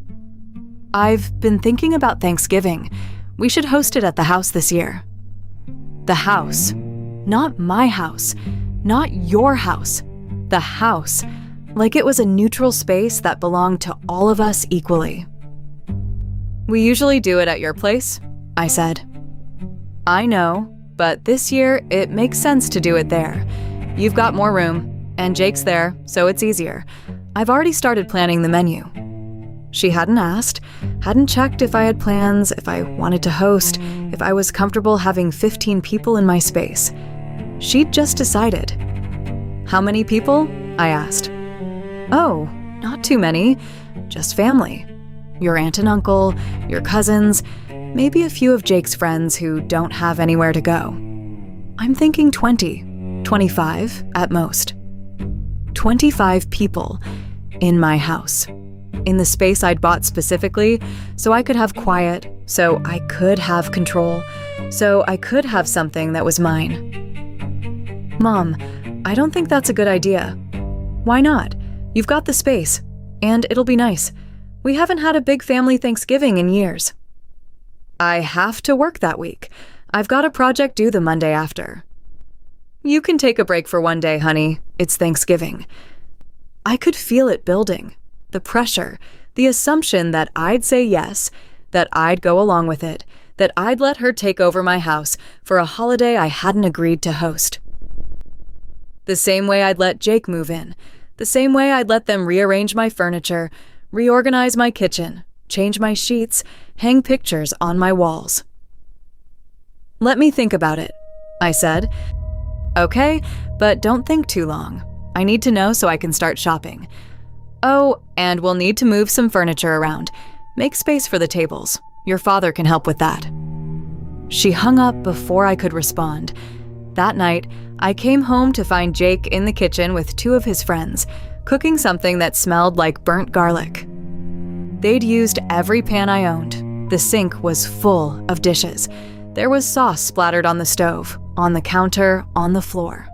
"I've been thinking about Thanksgiving. We should host it at the house this year." The house. Not my house. Not your house. The house. Like it was a neutral space that belonged to all of us equally. "We usually do it at your place," I said. "I know, but this year it makes sense to do it there. You've got more room, and Jake's there, so it's easier. I've already started planning the menu." She hadn't asked, hadn't checked if I had plans, if I wanted to host, if I was comfortable having 15 people in my space. She'd just decided. How many people? I asked. Oh, not too many. Just family. Your aunt and uncle, your cousins, maybe a few of Jake's friends who don't have anywhere to go. I'm thinking 20, 25 at most. 25 people in my house. In the space I'd bought specifically, so I could have quiet, so I could have control, so I could have something that was mine. Mom, I don't think that's a good idea. Why not? You've got the space, and it'll be nice. We haven't had a big family Thanksgiving in years. I have to work that week. I've got a project due the Monday after. You can take a break for one day, honey. It's Thanksgiving. I could feel it building. The pressure, the assumption that I'd say yes, that I'd go along with it, that I'd let her take over my house for a holiday I hadn't agreed to host. The same way I'd let Jake move in, the same way I'd let them rearrange my furniture, reorganize my kitchen, change my sheets, hang pictures on my walls. Let me think about it, I said. Okay, but don't think too long. I need to know so I can start shopping. Oh, and we'll need to move some furniture around. Make space for the tables. Your father can help with that. She hung up before I could respond. That night, I came home to find Jake in the kitchen with two of his friends, cooking something that smelled like burnt garlic. They'd used every pan I owned. The sink was full of dishes. There was sauce splattered on the stove, on the counter, on the floor.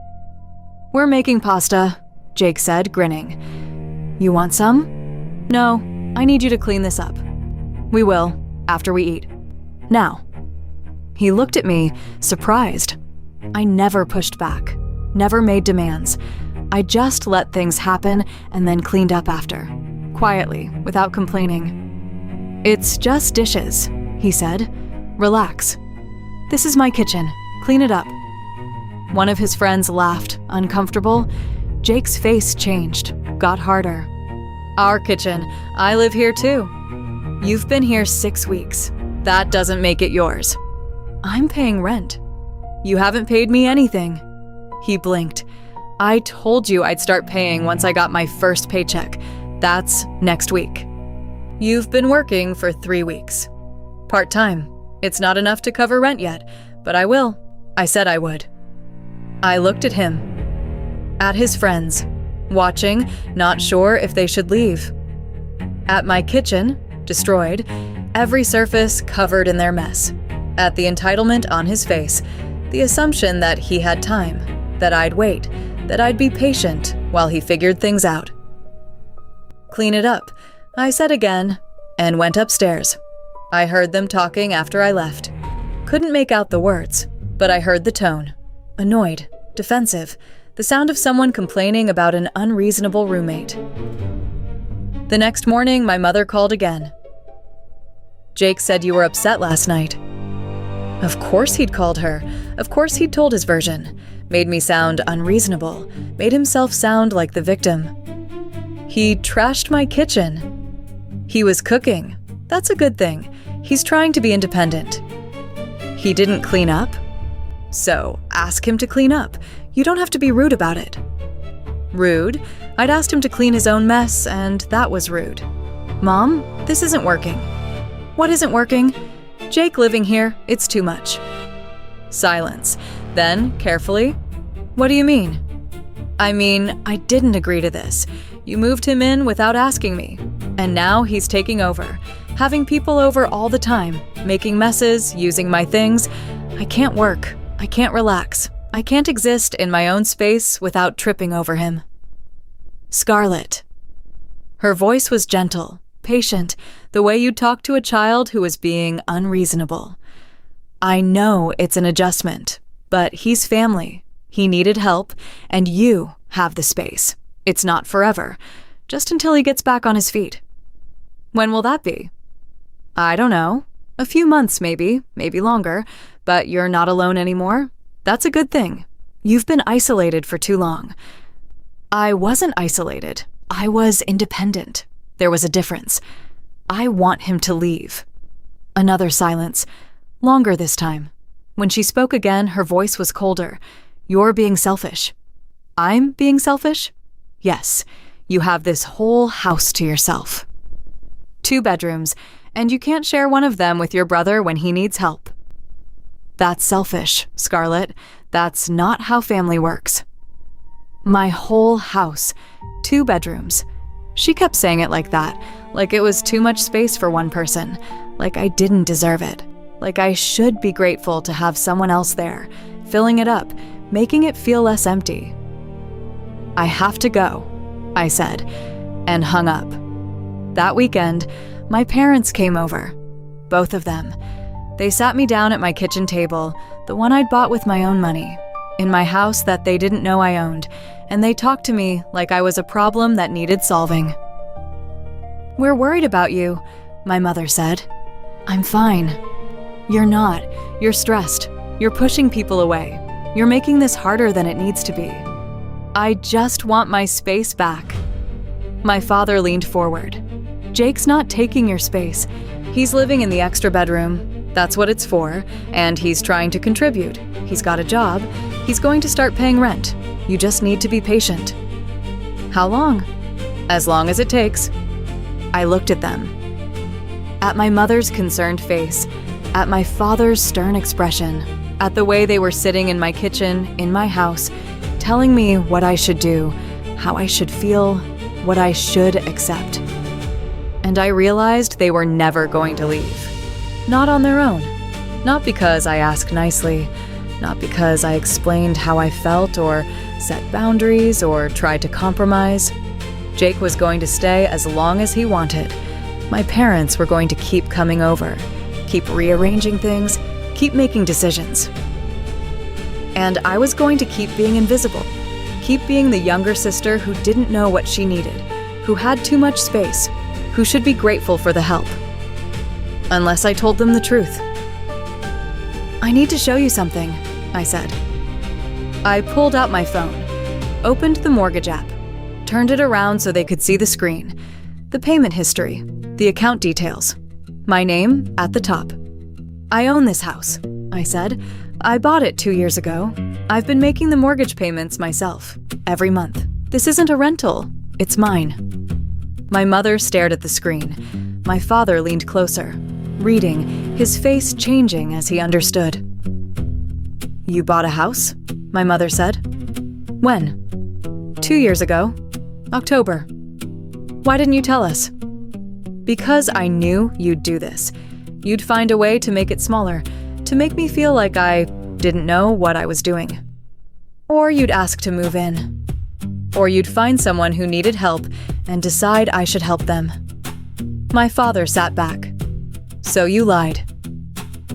We're making pasta, Jake said, grinning. You want some? No, I need you to clean this up. We will, after we eat. Now. He looked at me, surprised. I never pushed back, never made demands. I just let things happen and then cleaned up after, quietly, without complaining. It's just dishes, he said. Relax. This is my kitchen. Clean it up. One of his friends laughed, uncomfortable. Jake's face changed, got harder. Our kitchen. I live here too. You've been here 6 weeks. That doesn't make it yours. I'm paying rent. You haven't paid me anything. He blinked. I told you I'd start paying once I got my first paycheck. That's next week. You've been working for 3 weeks. Part-time. It's not enough to cover rent yet, but I will. I said I would. I looked at him. At his friends. Watching, not sure if they should leave. At my kitchen, destroyed, every surface covered in their mess. At the entitlement on his face, the assumption that he had time, that I'd wait, that I'd be patient while he figured things out. Clean it up, I said again, and went upstairs. I heard them talking after I left. Couldn't make out the words, but I heard the tone. Annoyed, defensive, the sound of someone complaining about an unreasonable roommate. The next morning, my mother called again. Jake said you were upset last night. Of course he'd called her. Of course he'd told his version. Made me sound unreasonable. Made himself sound like the victim. He trashed my kitchen. He was cooking. That's a good thing. He's trying to be independent. He didn't clean up? So, ask him to clean up. You don't have to be rude about it. Rude? I'd asked him to clean his own mess, and that was rude. Mom, this isn't working. What isn't working? Jake living here, it's too much. Silence. Then, carefully, what do you mean? I mean, I didn't agree to this. You moved him in without asking me. And now he's taking over, having people over all the time, making messes, using my things. I can't work. I can't relax. I can't exist in my own space without tripping over him. Scarlett. Her voice was gentle, patient, the way you'd talk to a child who was being unreasonable. I know it's an adjustment, but he's family. He needed help, and you have the space. It's not forever, just until he gets back on his feet. When will that be? I don't know. A few months maybe longer, but you're not alone anymore. That's a good thing. You've been isolated for too long. I wasn't isolated. I was independent. There was a difference. I want him to leave. Another silence. Longer this time. When she spoke again, her voice was colder. You're being selfish. I'm being selfish? Yes, you have this whole house to yourself. 2 bedrooms, and you can't share one of them with your brother when he needs help. That's selfish, Scarlett. That's not how family works. My whole house, 2 bedrooms. She kept saying it like that, like it was too much space for one person, like I didn't deserve it, like I should be grateful to have someone else there, filling it up, making it feel less empty. I have to go, I said, and hung up. That weekend, my parents came over. Both of them. They sat me down at my kitchen table, the one I'd bought with my own money, in my house that they didn't know I owned, and they talked to me like I was a problem that needed solving. "We're worried about you," my mother said. "I'm fine." "You're not. You're stressed. You're pushing people away. You're making this harder than it needs to be. I just want my space back." My father leaned forward. "Jake's not taking your space. He's living in the extra bedroom. That's what it's for, and he's trying to contribute. He's got a job. He's going to start paying rent. You just need to be patient." "How long?" "As long as it takes." I looked at them. At my mother's concerned face, at my father's stern expression, at the way they were sitting in my kitchen, in my house, telling me what I should do, how I should feel, what I should accept. And I realized they were never going to leave. Not on their own. Not because I asked nicely, not because I explained how I felt or set boundaries or tried to compromise. Jake was going to stay as long as he wanted. My parents were going to keep coming over, keep rearranging things, keep making decisions. And I was going to keep being invisible, keep being the younger sister who didn't know what she needed, who had too much space, who should be grateful for the help. Unless I told them the truth. "I need to show you something," I said. I pulled out my phone, opened the mortgage app, turned it around so they could see the screen, the payment history, the account details, my name at the top. "I own this house," I said. "I bought it 2 years ago. I've been making the mortgage payments myself, every month. This isn't a rental, it's mine." My mother stared at the screen. My father leaned closer, reading, his face changing as he understood. "You bought a house?" my mother said. "When?" "2 years ago. October." "Why didn't you tell us?" "Because I knew you'd do this. You'd find a way to make it smaller, to make me feel like I didn't know what I was doing. Or you'd ask to move in. Or you'd find someone who needed help and decide I should help them." My father sat back. "So you lied."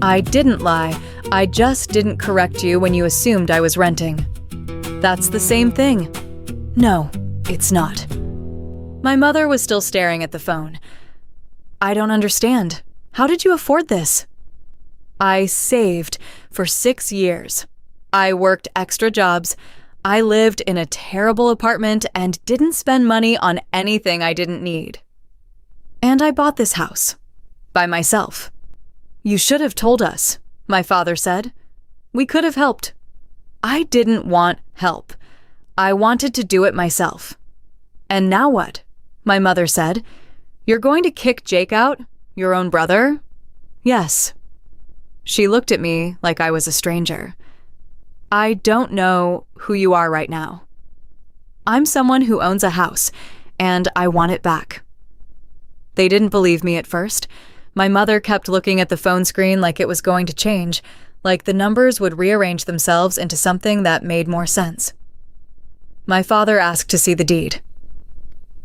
"I didn't lie. I just didn't correct you when you assumed I was renting." "That's the same thing." "No, it's not." My mother was still staring at the phone. "I don't understand. How did you afford this?" "I saved for 6 years. I worked extra jobs. I lived in a terrible apartment and didn't spend money on anything I didn't need. And I bought this house. By myself." "You should have told us," my father said. "We could have helped." "I didn't want help. I wanted to do it myself." "And now what?" my mother said. "You're going to kick Jake out? Your own brother?" "Yes." She looked at me like I was a stranger. "I don't know who you are right now. I'm someone who owns a house, and I want it back." They didn't believe me at first. My mother kept looking at the phone screen like it was going to change, like the numbers would rearrange themselves into something that made more sense. My father asked to see the deed.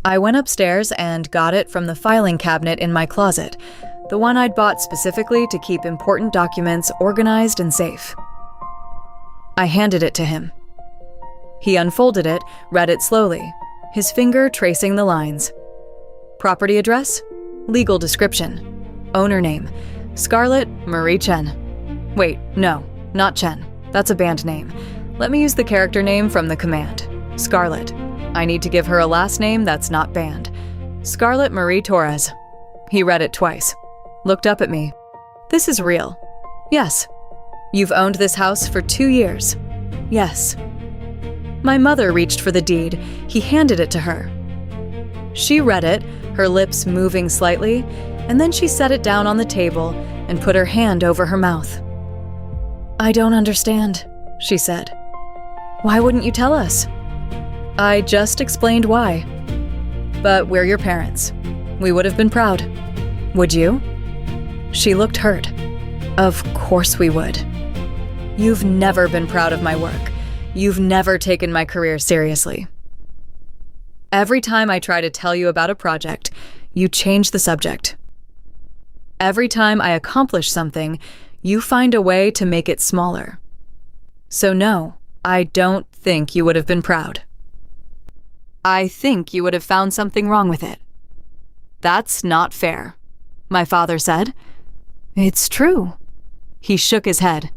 I went upstairs and got it from the filing cabinet in my closet, the one I'd bought specifically to keep important documents organized and safe. I handed it to him. He unfolded it, read it slowly, his finger tracing the lines. Property address, legal description, owner name, Scarlett Marie Chen. Wait, no, not Chen. That's a band name. Let me use the character name from the command. Scarlett. I need to give her a last name that's not banned. Scarlett Marie Torres. He read it twice. Looked up at me. "This is real." "Yes." "You've owned this house for 2 years." "Yes." My mother reached for the deed. He handed it to her. She read it, her lips moving slightly, and then she set it down on the table and put her hand over her mouth. "I don't understand," she said. "Why wouldn't you tell us?" "I just explained why. But we're your parents. We would have been proud. Would you?" She looked hurt. "Of course we would. You've never been proud of my work. You've never taken my career seriously. Every time I try to tell you about a project, you change the subject. Every time I accomplish something, you find a way to make it smaller. So no, I don't think you would have been proud. I think you would have found something wrong with it." "That's not fair," my father said. "It's true." He shook his head.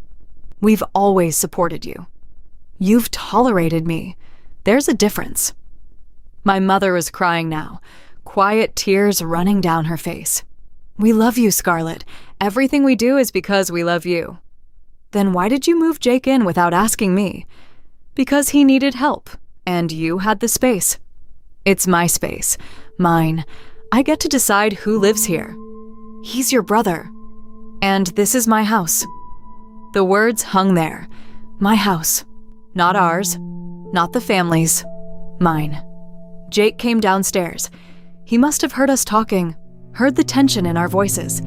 "We've always supported you. You've tolerated me. There's a difference." My mother was crying now, quiet tears running down her face. "We love you, Scarlett. Everything we do is because we love you." "Then why did you move Jake in without asking me?" "Because he needed help, and you had the space. It's my space, mine. I get to decide who lives here. He's your brother. And this is my house." The words hung there. My house. Not ours. Not the family's. Mine. Jake came downstairs. He must have heard us talking, heard the tension in our voices.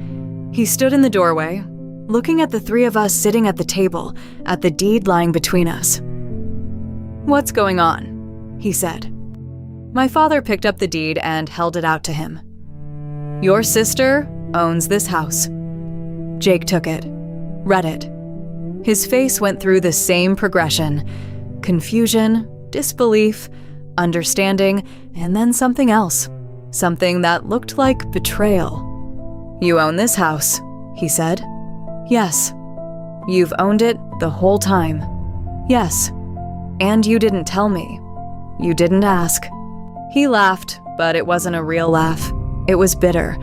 He stood in the doorway, looking at the three of us sitting at the table, at the deed lying between us. "What's going on?" he said. My father picked up the deed and held it out to him. "Your sister owns this house." Jake took it, read it. His face went through the same progression: confusion, disbelief, understanding, and then something else. Something that looked like betrayal. "You own this house," he said. "Yes." "You've owned it the whole time." "Yes." "And you didn't tell me. You didn't ask." He laughed, but it wasn't a real laugh. It was bitter,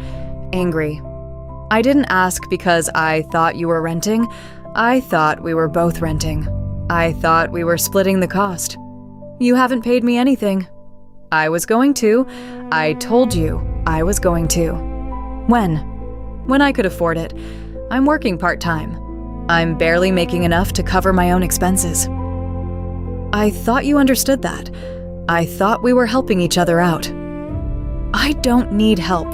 angry. "I didn't ask because I thought you were renting. I thought we were both renting. I thought we were splitting the cost. You haven't paid me anything. I was going to. I told you I was going to." "When?" "When I could afford it. I'm working part-time. I'm barely making enough to cover my own expenses." "I thought you understood that. I thought we were helping each other out." "I don't need help.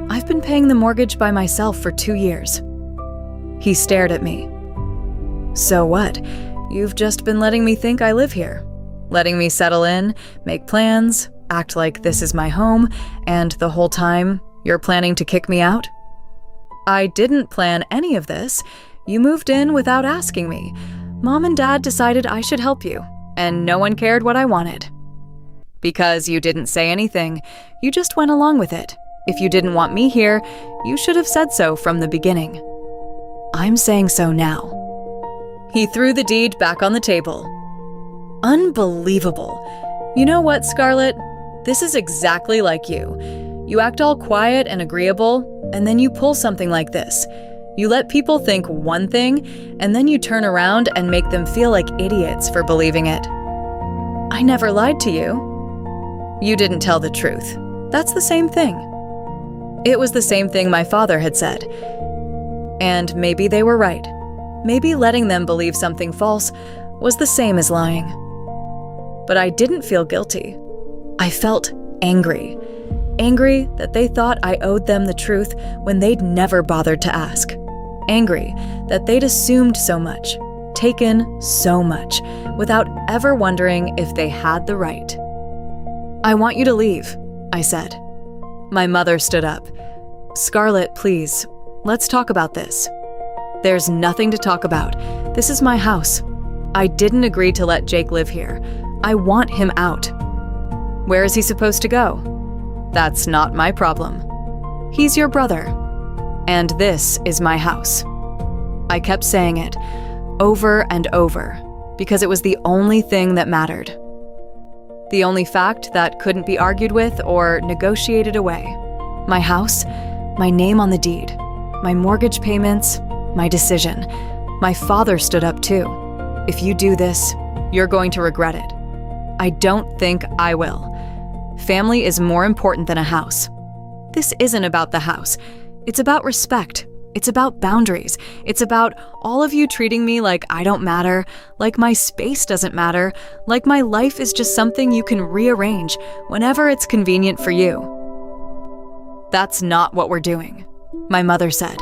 I've been paying the mortgage by myself for 2 years." He stared at me. "So what? You've just been letting me think I live here. Letting me settle in, make plans, act like this is my home, and the whole time you're planning to kick me out?" "I didn't plan any of this. You moved in without asking me. Mom and Dad decided I should help you, and no one cared what I wanted." "Because you didn't say anything. You just went along with it. If you didn't want me here, you should have said so from the beginning." "I'm saying so now." He threw the deed back on the table. "Unbelievable. You know what, Scarlett? This is exactly like you. You act all quiet and agreeable, and then you pull something like this. You let people think one thing, and then you turn around and make them feel like idiots for believing it." "I never lied to you." "You didn't tell the truth. That's the same thing." It was the same thing my father had said. And maybe they were right. Maybe letting them believe something false was the same as lying. But I didn't feel guilty. I felt angry. Angry that they thought I owed them the truth when they'd never bothered to ask. Angry that they'd assumed so much, taken so much, without ever wondering if they had the right. "I want you to leave," I said. My mother stood up. "Scarlett, please, let's talk about this." "There's nothing to talk about. This is my house. I didn't agree to let Jake live here. I want him out." "Where is he supposed to go?" "That's not my problem." "He's your brother. And this is my house." I kept saying it, over and over, because it was the only thing that mattered. The only fact that couldn't be argued with or negotiated away. My house, my name on the deed, my mortgage payments, my decision. My father stood up too. "If you do this, you're going to regret it. I don't think I will. Family is more important than a house. This isn't about the house. It's about respect. It's about boundaries. It's about all of you treating me like I don't matter, like my space doesn't matter, like my life is just something you can rearrange whenever it's convenient for you. That's not what we're doing, my mother said.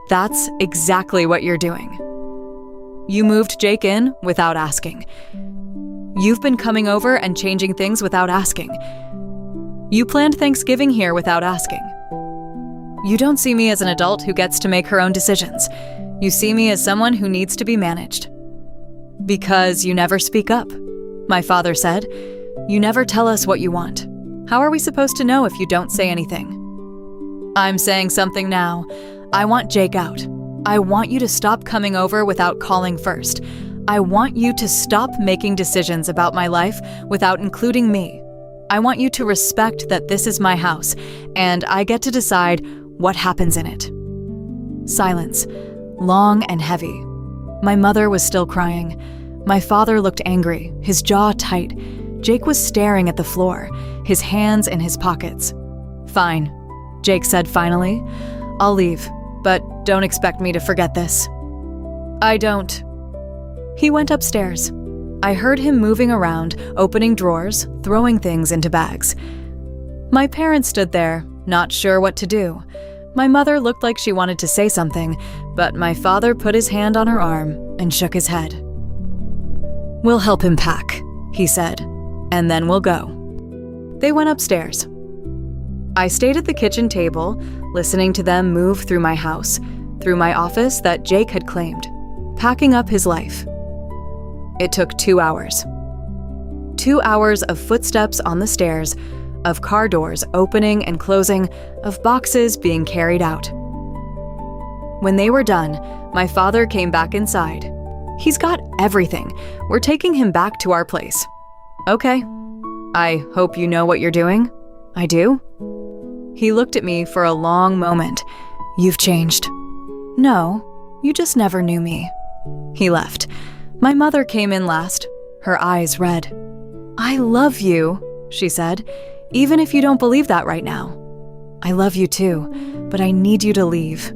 That's exactly what you're doing. You moved Jake in without asking. You've been coming over and changing things without asking. You planned Thanksgiving here without asking. You don't see me as an adult who gets to make her own decisions. You see me as someone who needs to be managed. Because you never speak up, my father said. You never tell us what you want. How are we supposed to know if you don't say anything? I'm saying something now. I want Jake out. I want you to stop coming over without calling first. I want you to stop making decisions about my life without including me. I want you to respect that this is my house, and I get to decide what happens in it. Silence, long and heavy. My mother was still crying. My father looked angry, his jaw tight. Jake was staring at the floor, his hands in his pockets. Fine, Jake said finally. I'll leave, but don't expect me to forget this. I don't. He went upstairs. I heard him moving around, opening drawers, throwing things into bags. My parents stood there, not sure what to do. My mother looked like she wanted to say something, but my father put his hand on her arm and shook his head. We'll help him pack, he said, and then we'll go. They went upstairs. I stayed at the kitchen table, listening to them move through my house, through my office that Jake had claimed, packing up his life. It took 2 hours. 2 hours of footsteps on the stairs, of car doors opening and closing, of boxes being carried out. When they were done, my father came back inside. He's got everything. We're taking him back to our place. Okay. I hope you know what you're doing. I do? He looked at me for a long moment. You've changed. No, you just never knew me. He left. My mother came in last, her eyes red. I love you, she said, even if you don't believe that right now. I love you too, but I need you to leave.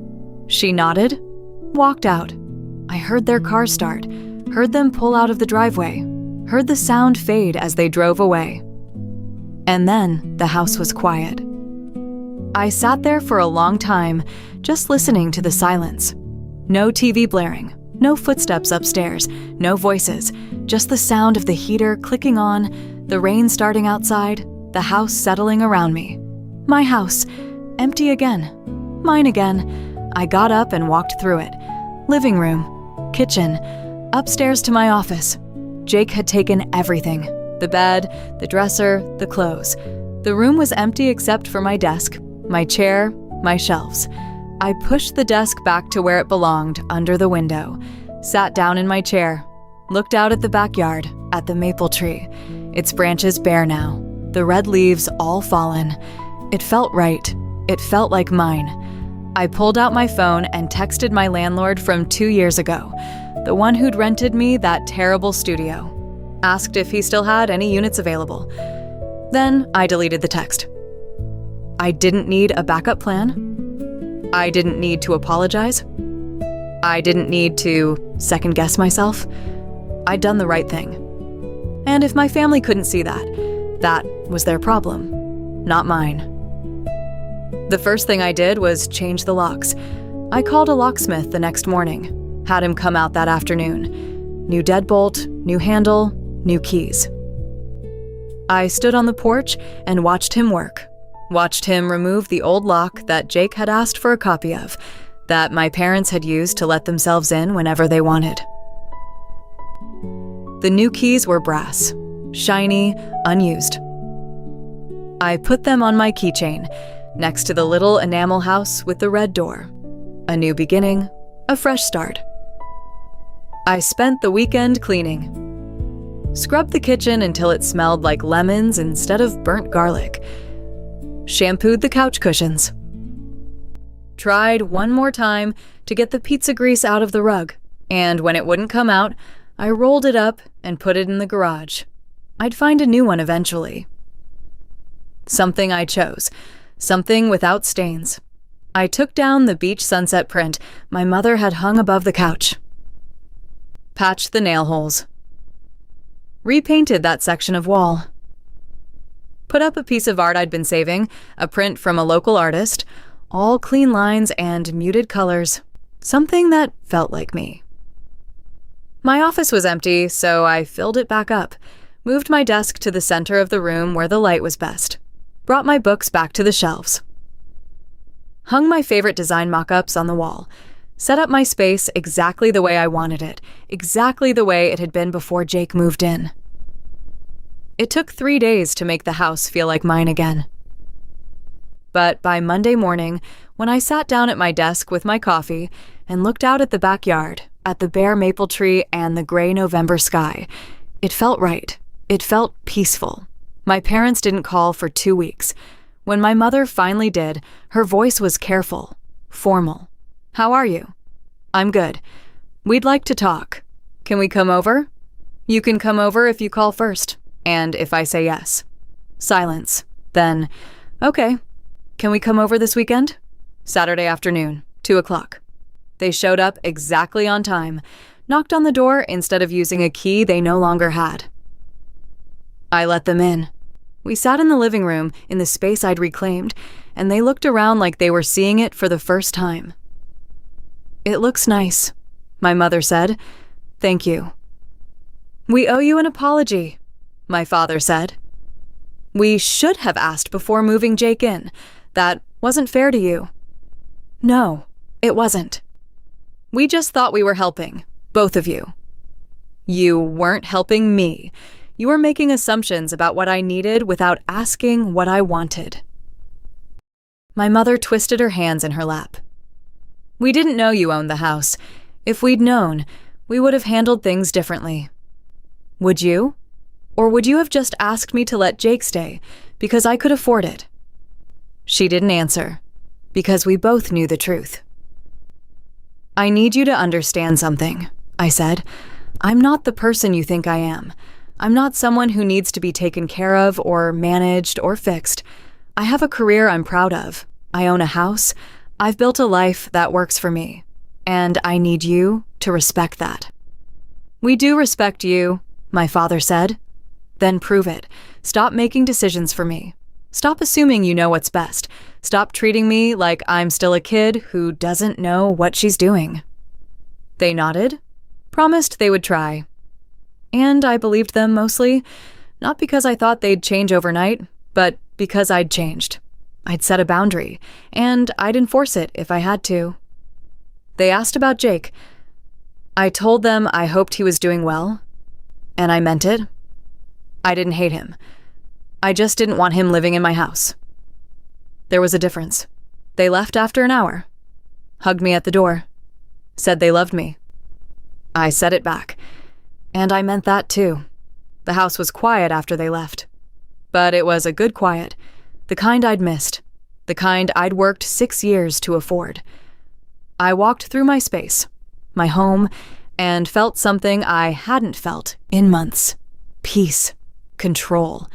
She nodded, walked out. I heard their car start, heard them pull out of the driveway, heard the sound fade as they drove away. And then the house was quiet. I sat there for a long time, just listening to the silence. No TV blaring, no footsteps upstairs, no voices, just the sound of the heater clicking on, the rain starting outside, the house settling around me. My house, empty again. Mine again. I got up and walked through it. Living room, kitchen, upstairs to my office. Jake had taken everything. The bed, the dresser, the clothes. The room was empty except for my desk, my chair, my shelves. I pushed the desk back to where it belonged, under the window. Sat down in my chair. Looked out at the backyard, at the maple tree. Its branches bare now. The red leaves all fallen. It felt right. It felt like mine. I pulled out my phone and texted my landlord from 2 years ago, the one who'd rented me that terrible studio. Asked if he still had any units available. Then I deleted the text. I didn't need a backup plan. I didn't need to apologize. I didn't need to second-guess myself. I'd done the right thing. And if my family couldn't see that, that was their problem, not mine. The first thing I did was change the locks. I called a locksmith the next morning, had him come out that afternoon. New deadbolt, new handle, new keys. I stood on the porch and watched him work. Watched him remove the old lock that Jake had asked for a copy of, that my parents had used to let themselves in whenever they wanted. The new keys were brass, shiny, unused. I put them on my keychain, next to the little enamel house with the red door. A new beginning, a fresh start. I spent the weekend cleaning. Scrubbed the kitchen until it smelled like lemons instead of burnt garlic. Shampooed the couch cushions. Tried one more time to get the pizza grease out of the rug, and when it wouldn't come out, I rolled it up and put it in the garage. I'd find a new one eventually. Something I chose. Something without stains. I took down the beach sunset print my mother had hung above the couch. Patched the nail holes. Repainted that section of wall. Put up a piece of art I'd been saving, a print from a local artist, all clean lines and muted colors, something that felt like me. My office was empty, so I filled it back up, moved my desk to the center of the room where the light was best, brought my books back to the shelves. Hung my favorite design mock-ups on the wall, set up my space exactly the way I wanted it, exactly the way it had been before Jake moved in. It took 3 days to make the house feel like mine again. But by Monday morning, when I sat down at my desk with my coffee and looked out at the backyard, at the bare maple tree and the gray November sky, it felt right. It felt peaceful. My parents didn't call for 2 weeks. When my mother finally did, her voice was careful, formal. "How are you?" "I'm good. We'd like to talk. Can we come over?" "You can come over if you call first, and if I say yes." Silence. Then, "Okay. Can we come over this weekend?" "Saturday afternoon, 2 o'clock. They showed up exactly on time, knocked on the door instead of using a key they no longer had. I let them in. We sat in the living room, in the space I'd reclaimed, and they looked around like they were seeing it for the first time. "It looks nice," my mother said. "Thank you." "We owe you an apology," my father said. "We should have asked before moving Jake in. That wasn't fair to you." "No, it wasn't. We just thought we were helping, both of you." "You weren't helping me. You were making assumptions about what I needed without asking what I wanted." My mother twisted her hands in her lap. "We didn't know you owned the house. If we'd known, we would have handled things differently. Would you? Or would you have just asked me to let Jake stay, because I could afford it?" She didn't answer, because we both knew the truth. "I need you to understand something," I said. "I'm not the person you think I am. I'm not someone who needs to be taken care of or managed or fixed. I have a career I'm proud of. I own a house. I've built a life that works for me. And I need you to respect that." "We do respect you," my father said. "Then prove it. Stop making decisions for me. Stop assuming you know what's best. Stop treating me like I'm still a kid who doesn't know what she's doing." They nodded, promised they would try. And I believed them mostly, not because I thought they'd change overnight, but because I'd changed. I'd set a boundary, and I'd enforce it if I had to. They asked about Jake. I told them I hoped he was doing well, and I meant it. I didn't hate him. I just didn't want him living in my house. There was a difference. They left after an hour, hugged me at the door, said they loved me. I said it back, and I meant that too. The house was quiet after they left, but it was a good quiet, the kind I'd missed, the kind I'd worked 6 years to afford. I walked through my space, my home, and felt something I hadn't felt in months. Peace, control,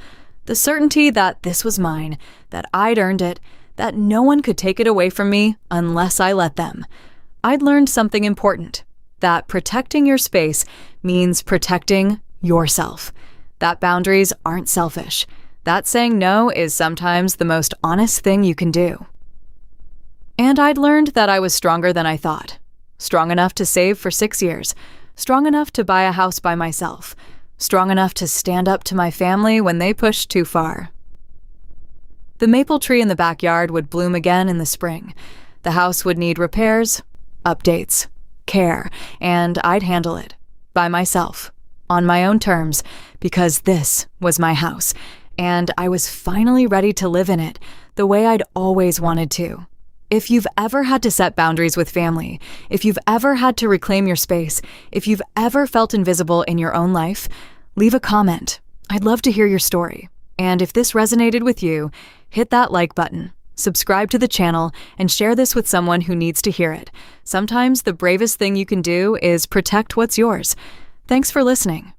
the certainty that this was mine, that I'd earned it, that no one could take it away from me unless I let them. I'd learned something important, that protecting your space means protecting yourself, that boundaries aren't selfish, that saying no is sometimes the most honest thing you can do. And I'd learned that I was stronger than I thought, strong enough to save for 6 years, strong enough to buy a house by myself, strong enough to stand up to my family when they pushed too far. The maple tree in the backyard would bloom again in the spring. The house would need repairs, updates, care, and I'd handle it, by myself, on my own terms, because this was my house, and I was finally ready to live in it the way I'd always wanted to. If you've ever had to set boundaries with family, if you've ever had to reclaim your space, if you've ever felt invisible in your own life, leave a comment. I'd love to hear your story. And if this resonated with you, hit that like button, subscribe to the channel, and share this with someone who needs to hear it. Sometimes the bravest thing you can do is protect what's yours. Thanks for listening.